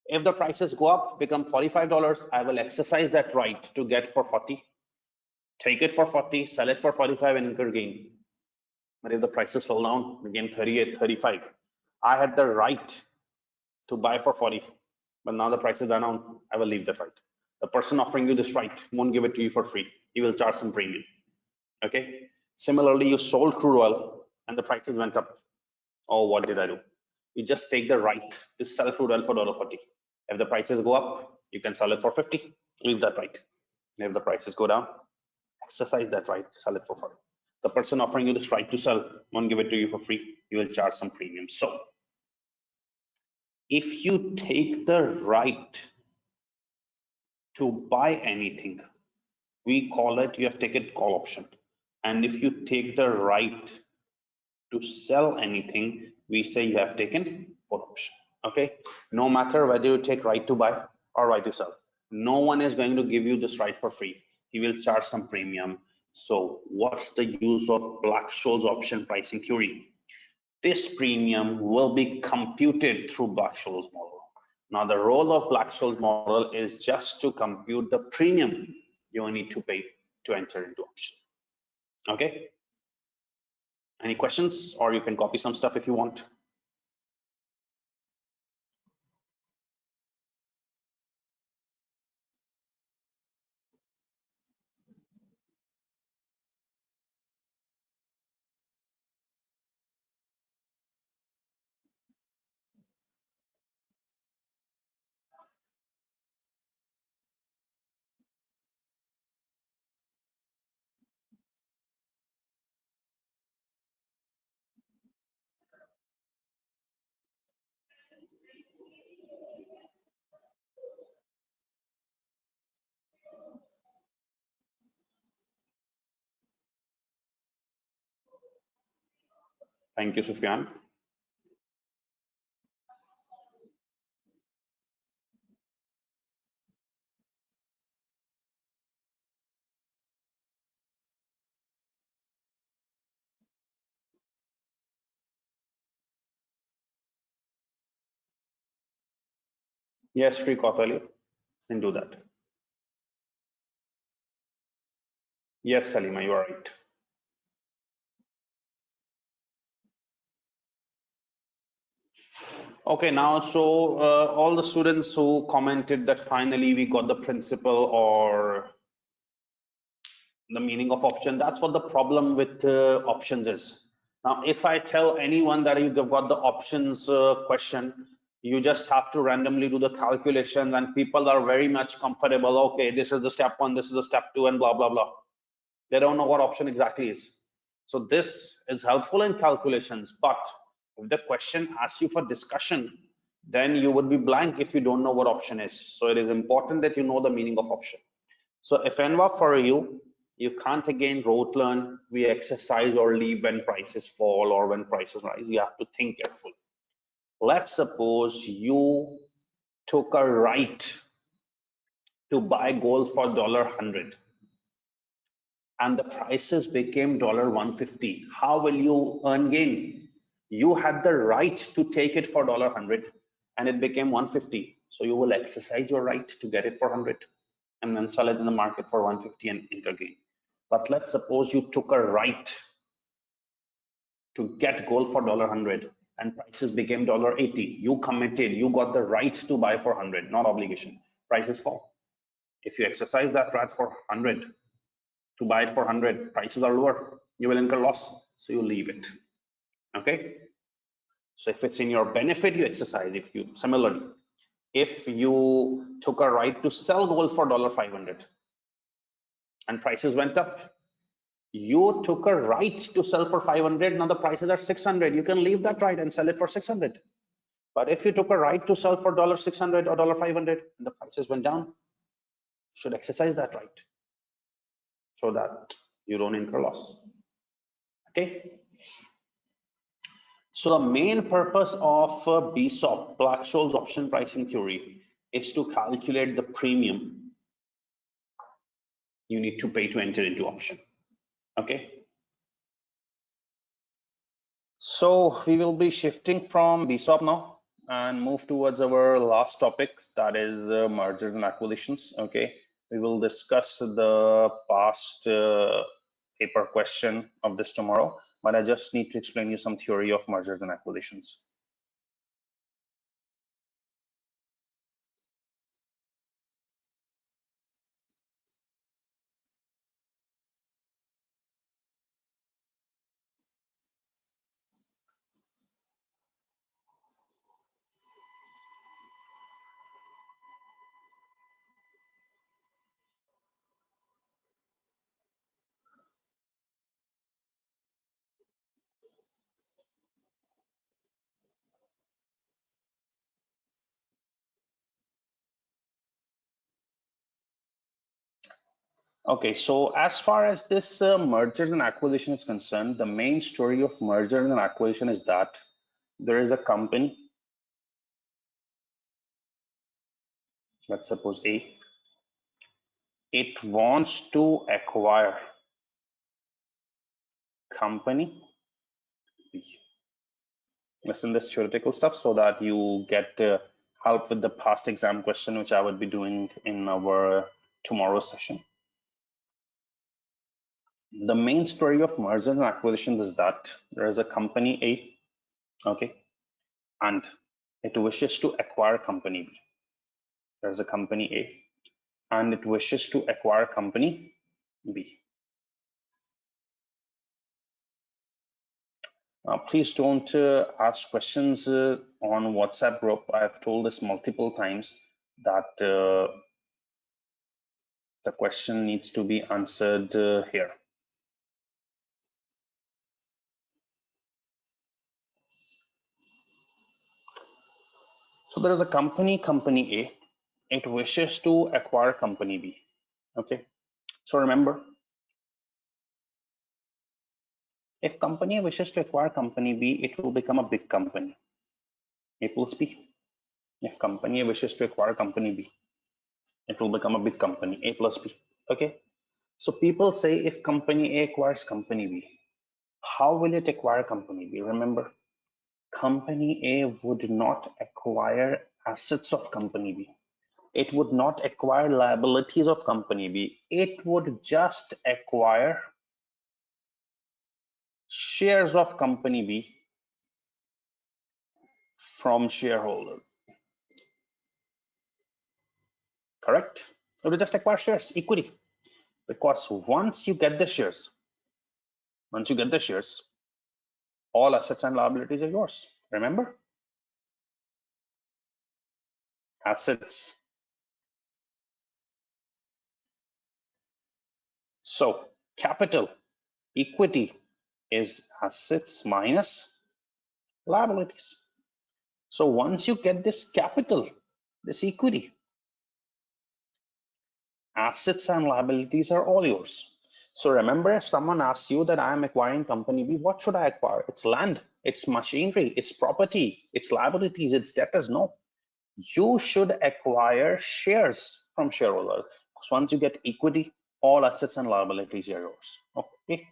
If the prices go up, become $45, I will exercise that right to get for 40. Take it for 40, sell it for 45 and incur gain. But if the prices fall down, again 38, 35, I had the right to buy for 40, but now the prices are down, I will leave that right. The person offering you this right won't give it to you for free. He will charge some premium. Okay. Similarly, you sold crude oil and the prices went up. Oh, what did I do? You just take the right to sell crude oil for $40. If the prices go up, you can sell it for 50. Leave that right. And if the prices go down, exercise that right, sell it for 40. The person offering you this right to sell won't give it to you for free. You will charge some premium. So if you take the right to buy anything, we call it, you have taken call option. And if you take the right to sell anything, we say you have taken put option. Okay, no matter whether you take right to buy or right to sell, no one is going to give you this right for free. He will charge some premium. So what's the use of Black-Scholes option pricing theory? This premium will be computed through Black-Scholes model. Now the role of Black-Scholes model is just to compute the premium you need to pay to enter into option. Okay, any questions? Or you can copy some stuff if you want. Thank you, Sufyan. Yes, free Kautali, and do that. Yes, Salima, you are right. Okay, now, so all the students who commented that finally we got the principle or the meaning of option, that's what the problem with options is. Now, if I tell anyone that you've got the options question, you just have to randomly do the calculation, and people are very much comfortable. Okay, this is the step one, this is the step two, and blah, blah, blah. They don't know what option exactly is. So this is helpful in calculations, but if the question asks you for discussion, then you would be blank if you don't know what option is. So it is important that you know the meaning of option. So if NVA for you can't again rote learn, we exercise or leave when prices fall or when prices rise. You have to think carefully. Let's suppose you took a right to buy gold for $100 and the prices became $150. How will you earn gain? You had the right to take it for $100 and it became 150. So you will exercise your right to get it for 100 and then sell it in the market for 150 and enter gain. But let's suppose you took a right to get gold for $100 and prices became $80. You committed, you got the right to buy for 100, not obligation. Prices fall. If you exercise that right for 100 to buy it for 100, prices are lower, you will incur loss, so you leave it. Okay, so if it's in your benefit, you exercise. If you similarly, if you took a right to sell gold for $500 and prices went up, you took a right to sell for 500. Now the prices are 600. You can leave that right and sell it for 600. But if you took a right to sell for $600 or $500 and the prices went down, you should exercise that right so that you don't incur loss. Okay. So the main purpose of BSOP, Black-Scholes option pricing theory, is to calculate the premium you need to pay to enter into option. Okay. So we will be shifting from BSOP now and move towards our last topic, that is mergers and acquisitions. Okay. We will discuss the past paper question of this tomorrow, but I just need to explain you some theory of mergers and acquisitions. Okay, so as far as this mergers and acquisition is concerned, the main story of merger and acquisition is that there is a company, let's suppose A, it wants to acquire company B. Listen this theoretical stuff so that you get help with the past exam question, which I would be doing in our tomorrow session. The main story of mergers and acquisitions is that there is a company A, okay, and it wishes to acquire company B. There's a company A and it wishes to acquire company B. Please don't ask questions on WhatsApp group. I've told this multiple times that the question needs to be answered here. So there is a company A. It wishes to acquire company B. Okay. So remember, If company A wishes to acquire company B, it will become a big company. A plus B. If company A wishes to acquire company B, it will become a big company. A plus B. Okay. So people say if company A acquires company B, how will it acquire company B? Remember, company A would not acquire assets of company B. It would not acquire liabilities of company B. It would just acquire shares of company B from shareholder. Correct? It will just acquire shares, equity. Because once you get the shares, all assets and liabilities are yours. Remember? Assets. So capital, equity is assets minus liabilities. So once you get this capital, this equity, assets and liabilities are all yours. So remember, if someone asks you that I am acquiring company B, what should I acquire? It's land, it's machinery, it's property, it's liabilities, it's debtors. No, you should acquire shares from shareholders. Because once you get equity, all assets and liabilities are yours. Okay.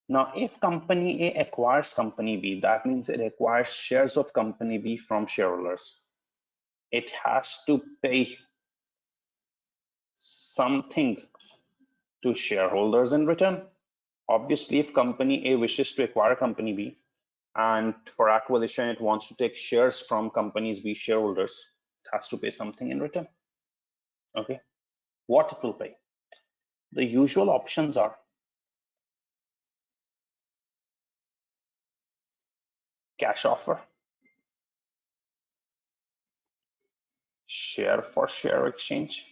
Now, if company A acquires company B, that means it acquires shares of company B from shareholders. It has to pay something to shareholders in return. Obviously, if company A wishes to acquire company B, and for acquisition, it wants to take shares from companies B shareholders, it has to pay something in return. Okay, what it will pay? The usual options are cash offer, share for share exchange,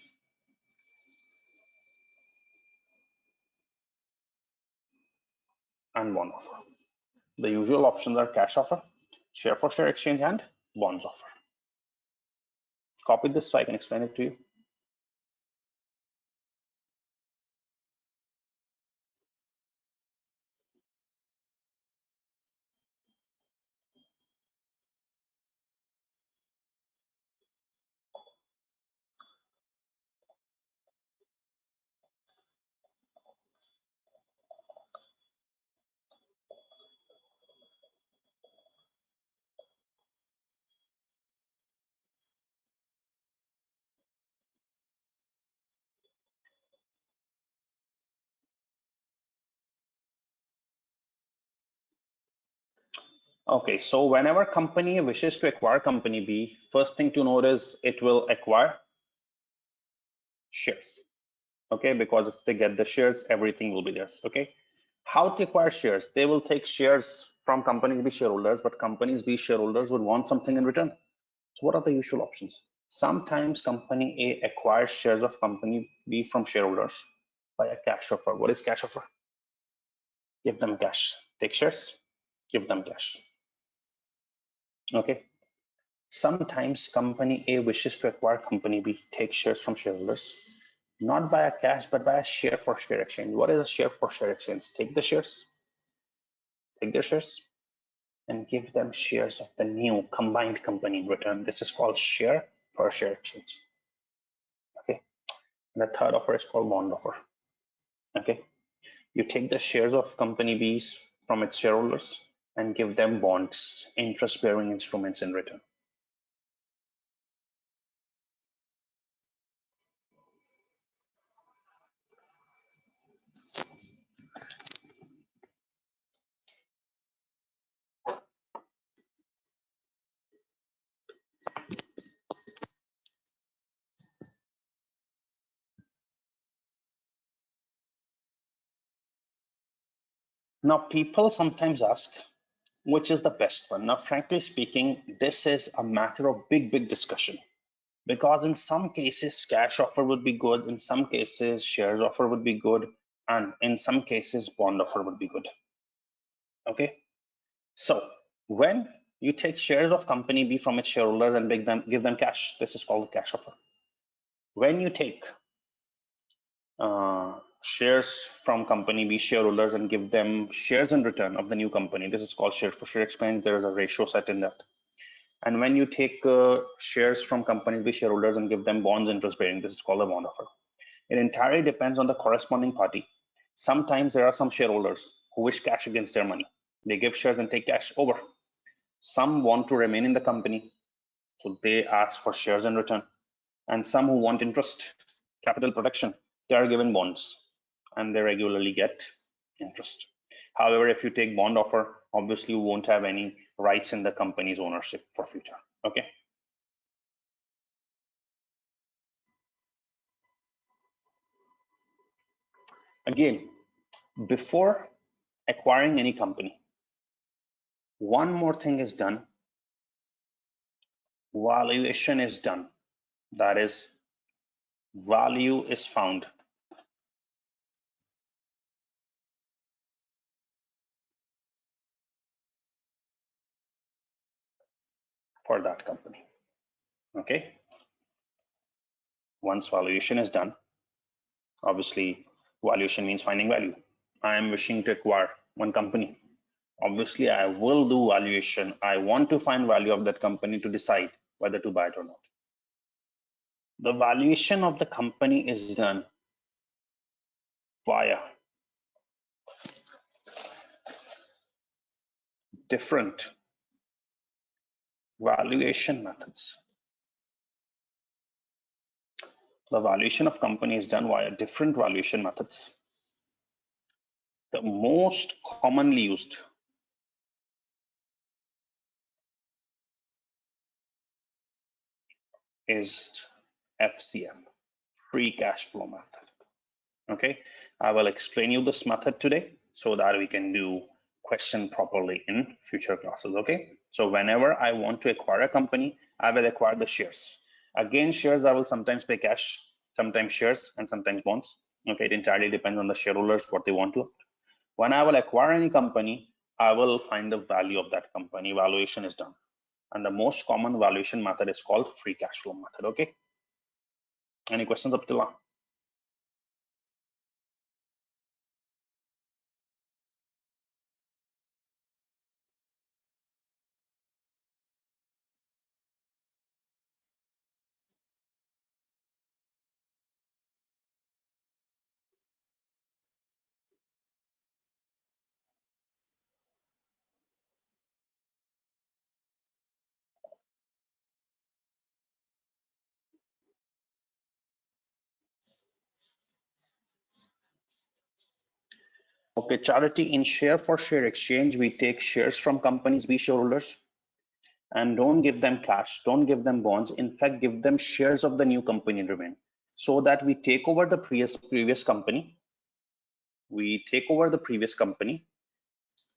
and bond offer. The usual options are cash offer, share for share exchange, and bonds offer. Copy this so I can explain it to you. Okay, so whenever company A wishes to acquire company B, first thing to note is it will acquire shares. Okay, because if they get the shares, everything will be theirs. Okay, how to acquire shares? They will take shares from companies B shareholders, but companies B shareholders would want something in return. So what are the usual options? Sometimes company A acquires shares of company B from shareholders by a cash offer. What is cash offer? Give them cash. Take shares, give them cash. Okay. Sometimes company A wishes to acquire company B, take shares from shareholders, not by a cash, but by a share for share exchange. What is a share for share exchange? Take the shares, take their shares, and give them shares of the new combined company in return. This is called share for share exchange. Okay. And the third offer is called bond offer. Okay. You take the shares of company B's from its shareholders and give them bonds, interest-bearing instruments in return. Now, people sometimes ask, which is the best one? Now, frankly speaking, this is a matter of big discussion, because in some cases, cash offer would be good. In some cases, shares offer would be good. And in some cases, bond offer would be good. Okay. So when you take shares of company B from its shareholders and give them cash, this is called a cash offer. When you take shares from company B shareholders and give them shares in return of the new company. This is called share for share exchange. There is a ratio set in that. And when you take shares from companies B shareholders and give them bonds interest bearing, this is called a bond offer. It entirely depends on the corresponding party. Sometimes there are some shareholders who wish cash against their money. They give shares and take cash over. Some want to remain in the company, so they ask for shares in return. And some who want interest, capital protection, they are given bonds and they regularly get interest. However, if you take bond offer, obviously you won't have any rights in the company's ownership for future. Okay. Again, before acquiring any company, one more thing is done. Valuation is done. That is, value is found. For that company. Okay. Once valuation is done, obviously valuation means finding value. I am wishing to acquire one company. Obviously, I will do valuation. I want to find value of that company to decide whether to buy it or not. The valuation of the company is done via different valuation methods. The valuation of company is done via different valuation methods. The most commonly used is FCF, free cash flow method. Okay, I will explain you this method today so that we can do question properly in future classes. Okay, so whenever I want to acquire a company, I will acquire the shares. Again, shares I will sometimes pay cash, sometimes shares, and sometimes bonds. Okay, it entirely depends on the shareholders what they want to. When I will acquire any company, I will find the value of that company. Valuation is done, and the most common valuation method is called free cash flow method. Okay, any questions up till now? Okay, Charity, in share for share exchange, we take shares from companies B shareholders and don't give them cash, don't give them bonds. In fact, give them shares of the new company in remain, so that we take over the previous company. We take over the previous company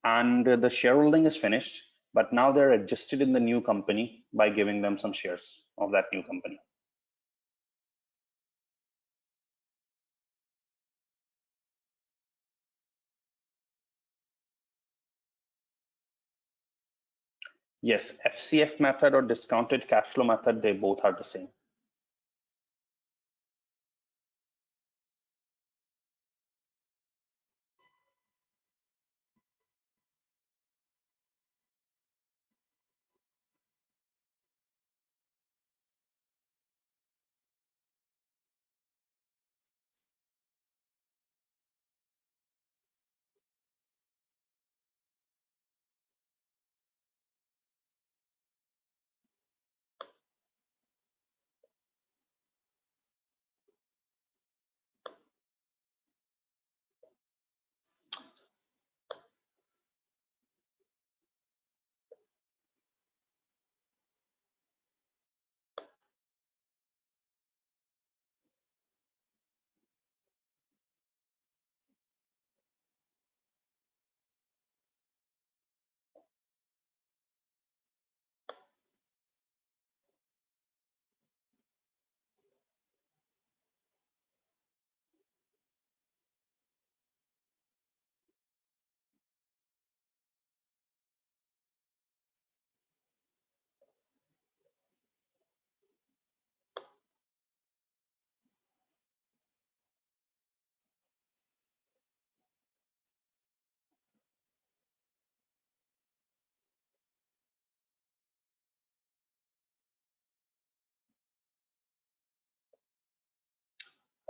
and the shareholding is finished, but now they're adjusted in the new company by giving them some shares of that new company. Yes, FCF method or discounted cash flow method, they both are the same.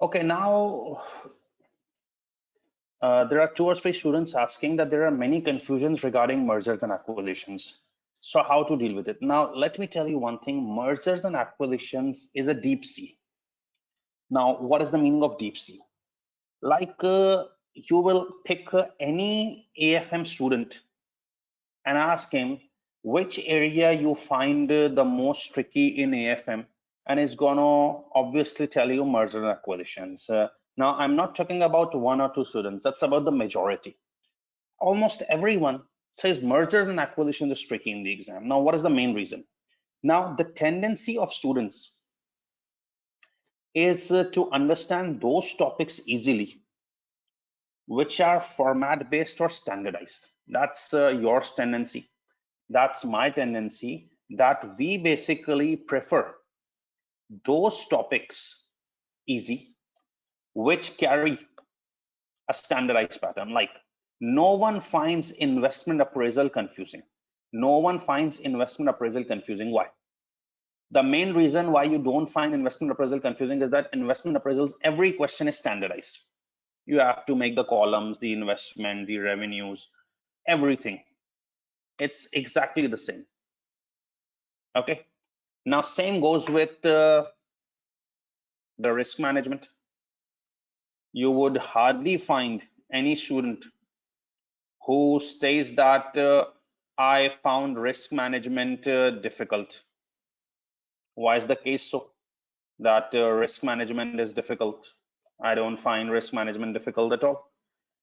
Okay, now there are 2 or 3 students asking that there are many confusions regarding mergers and acquisitions. So how to deal with it? Now, let me tell you one thing, mergers and acquisitions is a deep sea. Now, what is the meaning of deep sea? Like you will pick any AFM student and ask him which area you find the most tricky in AFM, and he's gonna obviously tell you merger and acquisitions. Now, I'm not talking about 1 or 2 students, that's about the majority. Almost everyone says mergers and acquisitions is tricky in the exam. Now, what is the main reason? Now, the tendency of students is to understand those topics easily, which are format based or standardized. That's your tendency. That's my tendency, that we basically prefer those topics easy, which carry a standardized pattern. Like, no one finds investment appraisal confusing. No one finds investment appraisal confusing. Why? The main reason why you don't find investment appraisal confusing is that investment appraisals, every question is standardized. You have to make the columns, the investment, the revenues, everything. It's exactly the same. Okay. Now, same goes with the risk management. You would hardly find any student who states that I found risk management difficult. Why is the case so? That risk management is difficult. I don't find risk management difficult at all.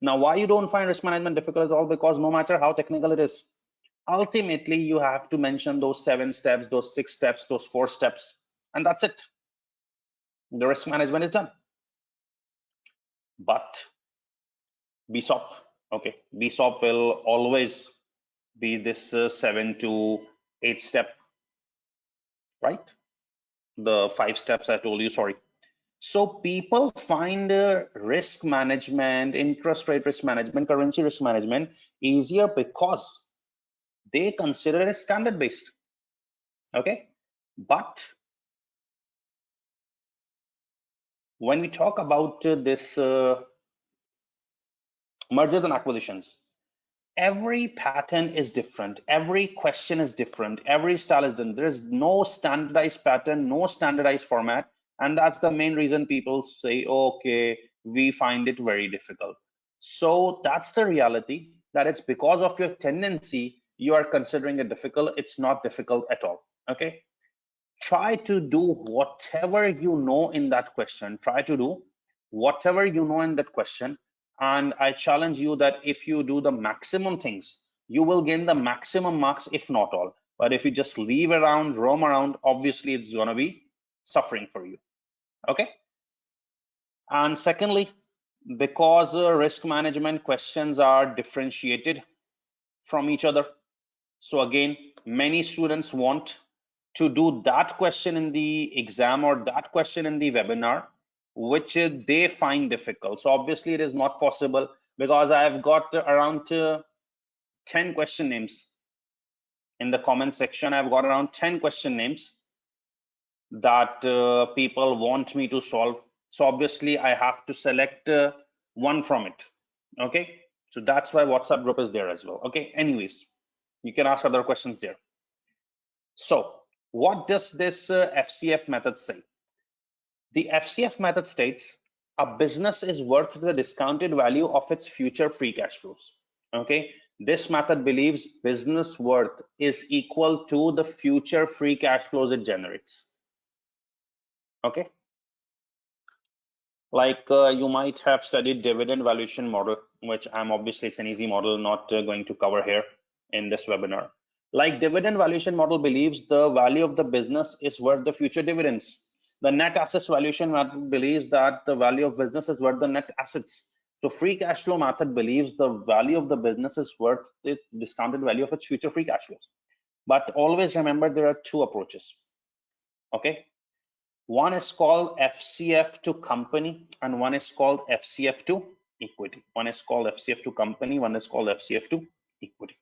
Now, why you don't find risk management difficult at all? Because no matter how technical it is, ultimately you have to mention those 7 steps, those 6 steps, those 4 steps, and that's it. The risk management is done. But BSOP, okay, BSOP will always be this 7 to 8 step, right? The 5 steps I told you, sorry. So people find risk management, interest rate risk management, currency risk management easier because they consider it standard based. Okay, but when we talk about this mergers and acquisitions, every pattern is different, every question is different, every style is different. There is no standardized pattern, no standardized format, and that's the main reason people say, okay, we find it very difficult. So that's the reality, that it's because of your tendency you are considering it difficult. It's not difficult at all. Okay, try to do whatever you know in that question. Try to do whatever you know in that question, and I challenge you that if you do the maximum things, you will gain the maximum marks, if not all. But if you just leave around, roam around, obviously it's going to be suffering for you. Okay, and secondly, because risk management questions are differentiated from each other, so again, many students want to do that question in the exam or that question in the webinar, which they find difficult. So obviously it is not possible, because I've got around 10 question names in the comment section. I've got around 10 question names that people want me to solve. So obviously I have to select one from it. Okay, so that's why WhatsApp group is there as well. Okay, anyways, you can ask other questions there. So what does this FCF method say? The FCF method states a business is worth the discounted value of its future free cash flows. Okay, this method believes business worth is equal to the future free cash flows it generates. Okay, like you might have studied dividend valuation model, which obviously it's an easy model, not going to cover here in this webinar. Like dividend valuation model believes the value of the business is worth the future dividends. The net assets valuation method believes that the value of business is worth the net assets. So free cash flow method believes the value of the business is worth the discounted value of its future free cash flows. But always remember there are 2 approaches. Okay, one is called FCF to company and one is called FCF to equity. One is called FCF to company, one is called FCF to equity.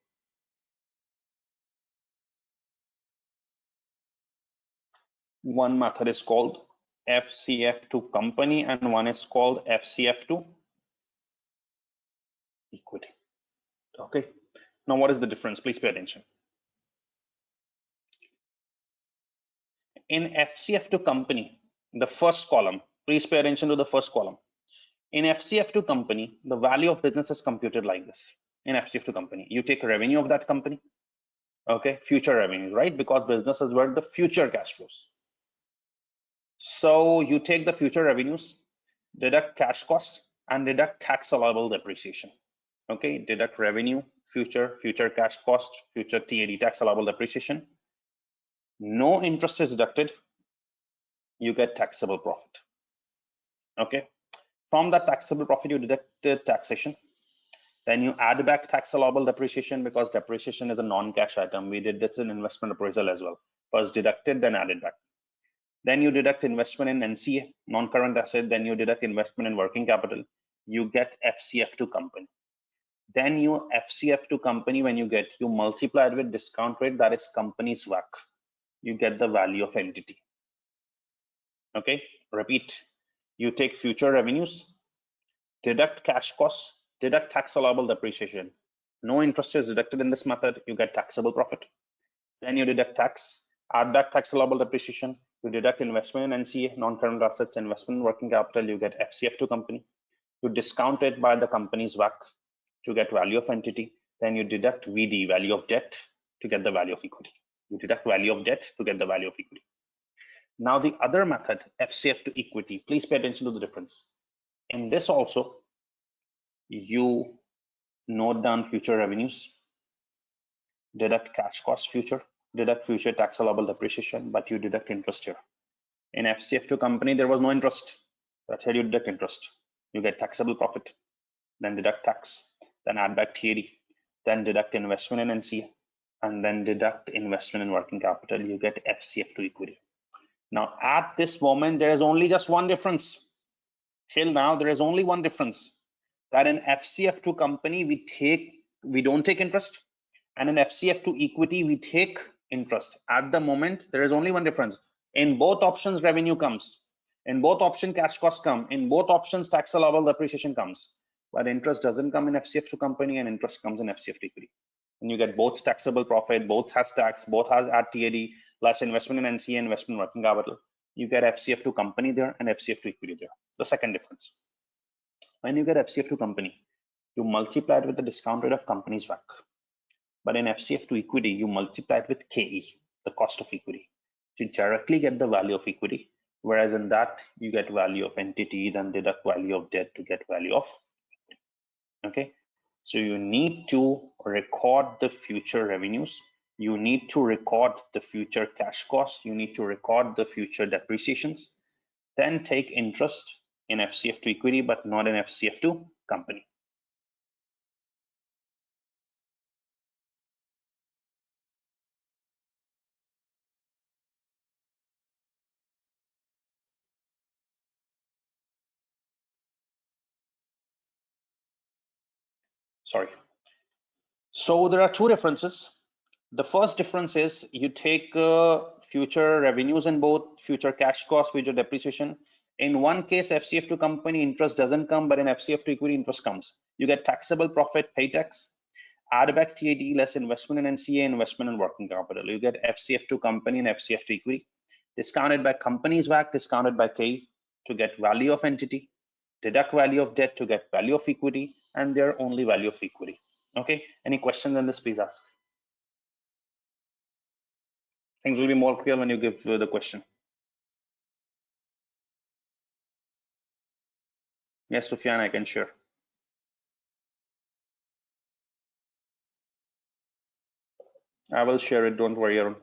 One method is called FCF2 company and one is called FCF2 equity. Okay. Now, what is the difference? Please pay attention. In FCF2 company, the first column, please pay attention to the first column. In FCF2 company, the value of business is computed like this. In FCF2 company, you take revenue of that company, okay, future revenue, right? Because business is where the future cash flows. So you take the future revenues, deduct cash costs, and deduct tax allowable depreciation. Okay, deduct revenue, future cash cost, future TAD, tax allowable depreciation. No interest is deducted, you get taxable profit. Okay, from that taxable profit, you deduct the taxation. Then you add back tax allowable depreciation because depreciation is a non-cash item. We did this in investment appraisal as well. First deducted, then added back. Then you deduct investment in NCA, non-current asset. Then you deduct investment in working capital. You get FCF2 company. Then you FCF2 company, when you get, you multiply it with discount rate, that is company's WACC. You get the value of entity. Okay, repeat. You take future revenues, deduct cash costs, deduct tax allowable depreciation. No interest is deducted in this method, you get taxable profit. Then you deduct tax, add back tax allowable depreciation, you deduct investment in NCA, non-current assets, investment in working capital, you get FCF2 company. You discount it by the company's WACC to get value of entity. Then you deduct VD, value of debt, to get the value of equity. You deduct value of debt to get the value of equity. Now the other method, FCF2 equity, please pay attention to the difference. In this also, you note down future revenues, deduct cash cost future, deduct future tax allowable depreciation, but you deduct interest here. In FCF2 company, there was no interest. That's how you deduct interest. You get taxable profit, then deduct tax, then add back TAD, then deduct investment in NCA, and then deduct investment in working capital. You get FCF2 equity. Now, at this moment, there is only just one difference. Till now, there is only one difference, that in FCF2 company, we don't take interest, and in FCF2 equity, we take interest. At the moment, there is only one difference. In both options, revenue comes. In both options, cash costs come. In both options, tax allowable depreciation comes. But interest doesn't come in FCF2 company, and interest comes in FCF2 equity. And you get both taxable profit, both has tax, both has add TAD, less investment in NCA, investment in working capital. You get FCF2 company there and FCF2 equity there. The second difference. When you get FCF2 company, you multiply it with the discount rate of company's WACC. But in FCF2 equity, you multiply it with KE, the cost of equity, to directly get the value of equity. Whereas in that, you get value of entity, then deduct value of debt to get value of equity. Okay, so you need to record the future revenues. You need to record the future cash costs. You need to record the future depreciations. Then take interest in FCF2 equity, but not in FCF2 company. Sorry. So there are two differences. The first difference is you take future revenues in both, future cash costs, future depreciation. In one case, FCF2 company interest doesn't come, but in FCF2 equity interest comes. You get taxable profit, pay tax, add back TAD, less investment in NCA, investment in working capital. You get FCF2 company and FCF2 equity, discounted by company's WACC, discounted by K to get value of entity, deduct value of debt to get value of equity, and their only value of equity. Okay, any questions on this, please ask. Things will be more clear when you give the question. Yes, Sufyan, I can share. I will share it, don't worry, Arun.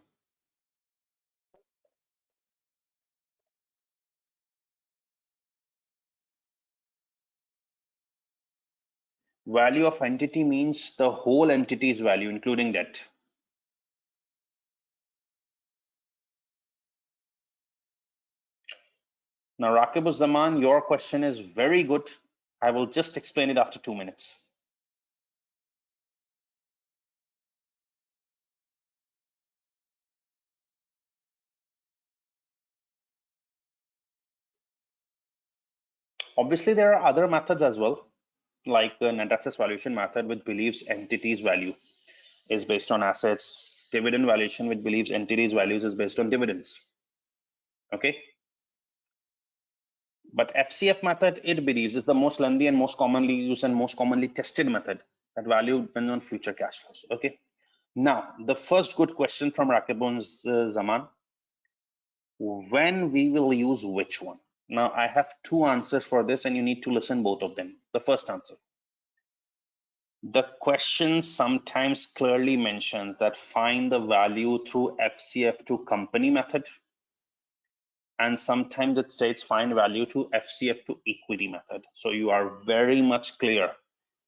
Value of entity means the whole entity's value, including debt. Now, Raqib Zaman, your question is very good. I will just explain it after 2 minutes. Obviously, there are other methods as well, like the net access valuation method, which believes entities value is based on assets, dividend valuation, which believes entities values is based on dividends. Okay. But FCF method, it believes, is the most lengthy and most commonly used and most commonly tested method that value depends on future cash flows. Okay. Now, the first good question from Rakibun's Zaman, when we will use which one? Now, I have two answers for this and you need to listen both of them. The first answer. The question sometimes clearly mentions that find the value through FCF to company method. And sometimes it states find value to FCF to equity method. So you are very much clear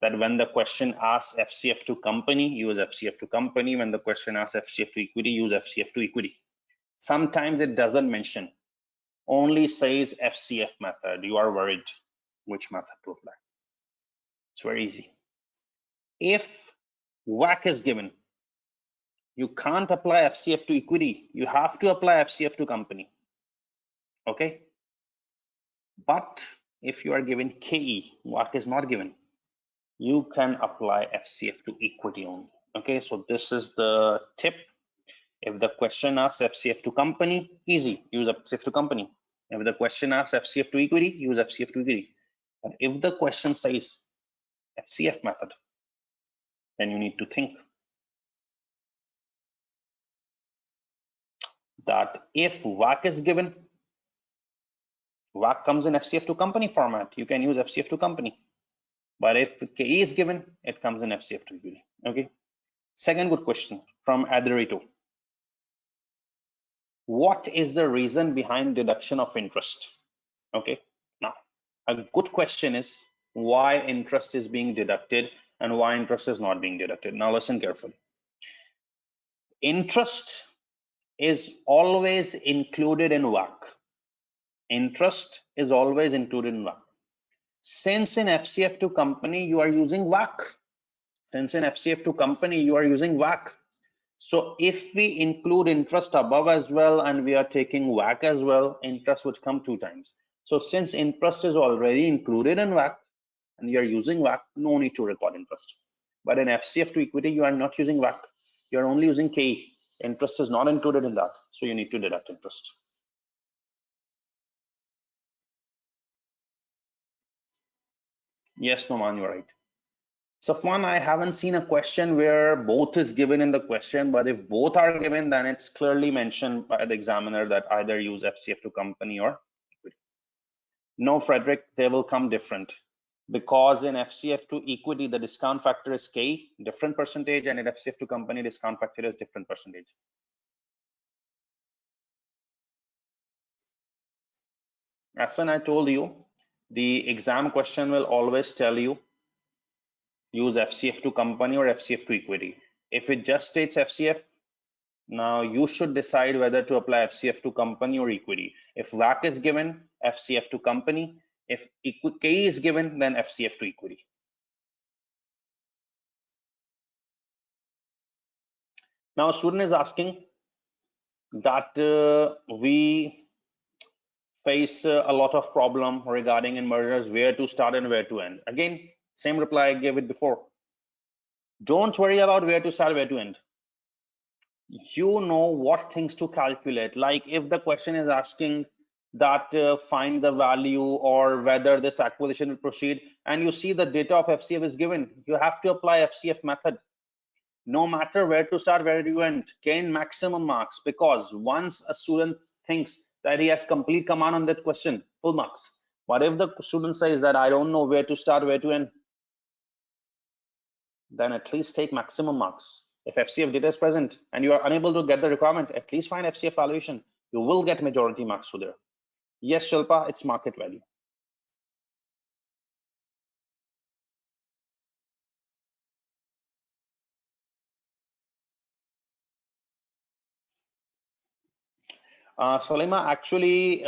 that when the question asks FCF to company, use FCF to company. When the question asks FCF to equity, use FCF to equity. Sometimes it doesn't mention, only says FCF method. You are worried which method to apply. It's very easy. If WACC is given, you can't apply FCF to equity. You have to apply FCF to company. Okay. But if you are given KE, WACC is not given, you can apply FCF to equity only. Okay, so this is the tip. If the question asks FCF to company, easy, use FCF to company. If the question asks FCF to equity, use FCF to equity. But if the question says FCF method, then you need to think that if WACC is given, WACC comes in FCF to company format, you can use FCF to company. But if KE is given, it comes in FCF to equity. Okay. Second good question from Adarito. What is the reason behind deduction of interest? Okay. Now, a good question is why interest is being deducted and why interest is not being deducted. Now, listen carefully. Interest is always included in WACC. Interest is always included in WACC. Since in FCF to company, you are using WACC. Since in FCF to company, you are using WACC. So if we include interest above as well and we are taking WACC as well, interest would come two times. So since interest is already included in WACC and you are using WACC, no need to record interest. But in FCF to equity, you are not using WACC. You are only using KE. Interest is not included in that. So you need to deduct interest. Yes, Noman, you're right. Safwan, I haven't seen a question where both is given in the question, but if both are given, then it's clearly mentioned by the examiner that either use FCF to company or equity. No, Frederick, they will come different because in FCF to equity, the discount factor is K, different percentage, and in FCF to company, discount factor is different percentage. As when I told you, the exam question will always tell you use FCF to company or FCF to equity. If it just states FCF, now you should decide whether to apply FCF to company or equity. If WACC is given, FCF to company. If K is given, then FCF to equity. Now, a student is asking that we face a lot of problem regarding in mergers, where to start and where to end. Again, same reply I gave it before. Don't worry about where to start, where to end. You know what things to calculate. Like if the question is asking that find the value or whether this acquisition will proceed, and you see the data of FCF is given, you have to apply FCF method. No matter where to start, where do you end, gain maximum marks, because once a student thinks that he has complete command on that question, full marks. But if the student says that I don't know where to start, where to end, then at least take maximum marks. If FCF data is present and you are unable to get the requirement, at least find FCF valuation. You will get majority marks through there. Yes, Shilpa, it's market value. Salima, actually,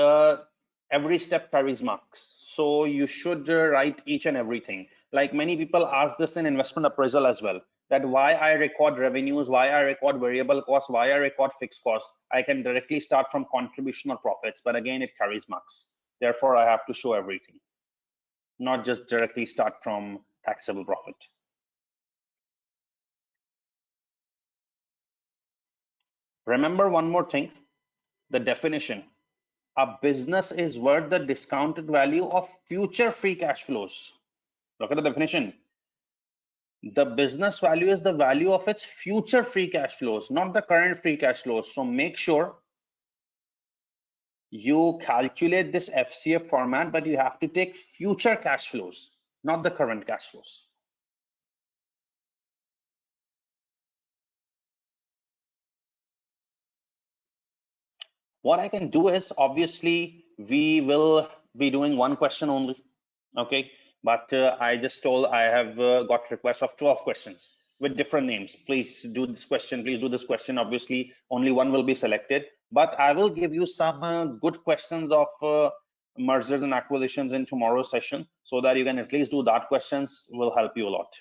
every step carries marks. So you should write each and everything. Like many people ask this in investment appraisal as well, that why I record revenues, why I record variable costs, why I record fixed costs. I can directly start from contribution or profits, but again, it carries marks. Therefore, I have to show everything. not just directly start from taxable profit. Remember one more thing, the definition. A business is worth the discounted value of future free cash flows. Look at the definition. The business value is the value of its future free cash flows, not the current free cash flows. So make sure you calculate this FCF format, but you have to take future cash flows, not the current cash flows. What I can do is, obviously, we will be doing one question only, okay? But I just told I have got requests of 12 questions with different names. Please do this question, please do this question. Obviously, only one will be selected, but I will give you some good questions of mergers and acquisitions in tomorrow's session, so that you can at least do that questions, will help you a lot.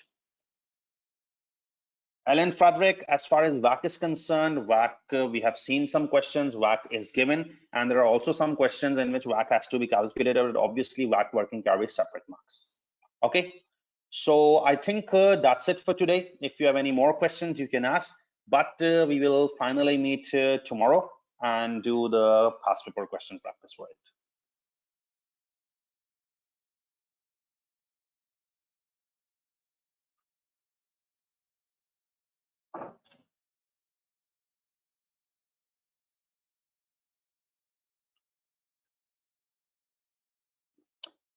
Alan Frederick, as far as WACC is concerned, WACC, we have seen some questions, WACC is given, and there are also some questions in which WACC has to be calculated. Obviously, WACC working carries separate marks. Okay, so I think that's it for today. If you have any more questions, you can ask, but we will finally meet tomorrow and do the past paper question practice for it.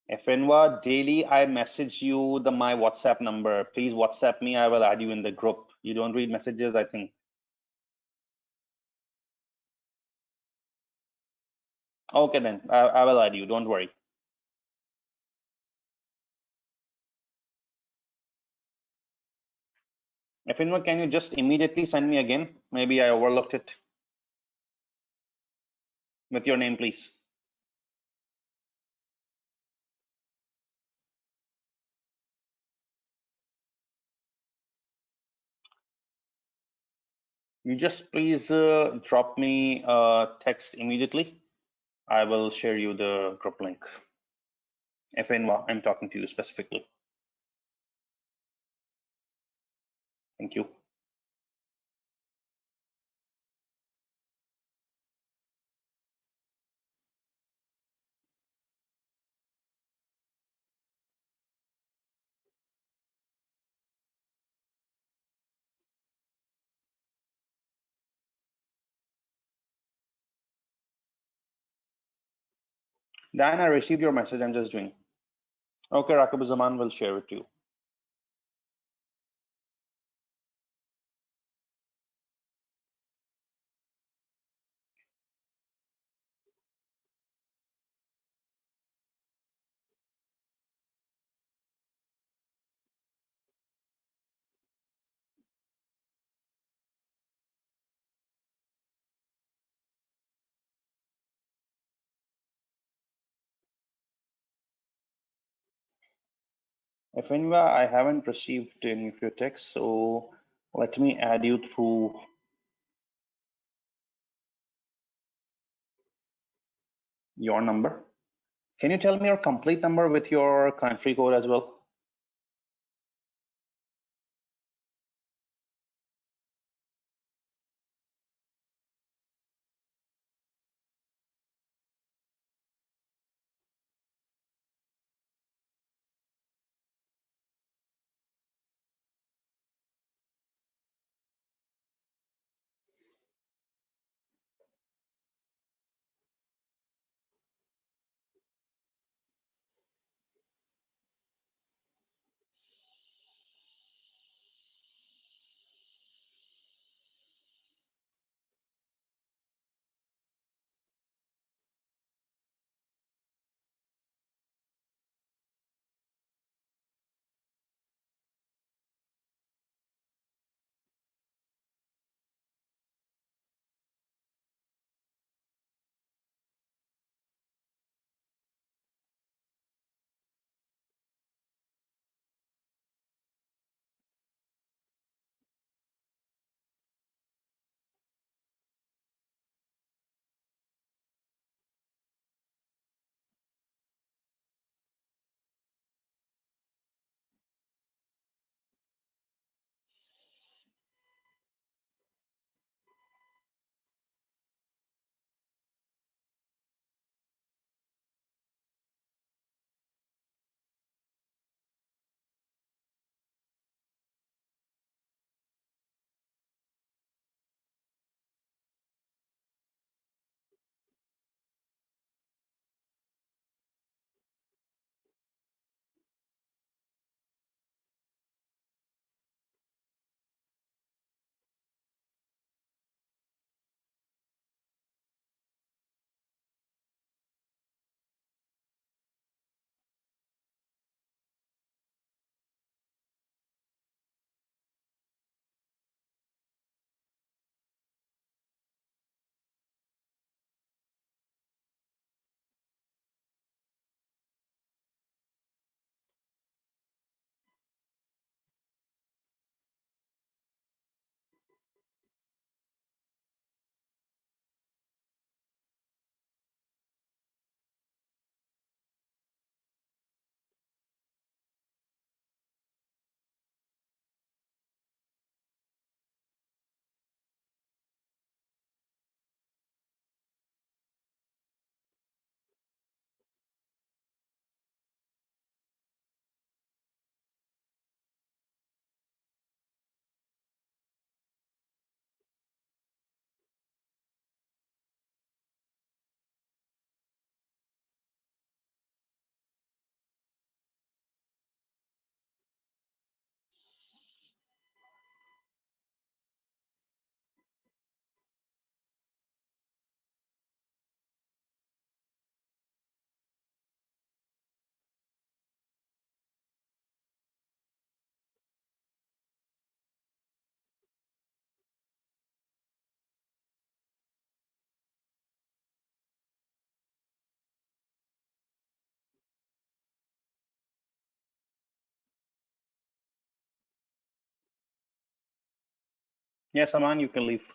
If Inva daily, I message you my WhatsApp number. Please WhatsApp me. I will add you in the group. You don't read messages, I think. Okay, then I will add you. Don't worry. If Inva, can you just immediately send me again? Maybe I overlooked it. With your name, please. You just please drop me a text immediately. I will share you the group link. If Inva, I'm talking to you specifically. Thank you. Dan, I received your message. I'm just doing. Okay, Rakib Zaman will share it to you. If Inva, I haven't received any of your texts, so let me add you through your number. Can you tell me your complete number with your country code as well? Yes, Aman, you can leave.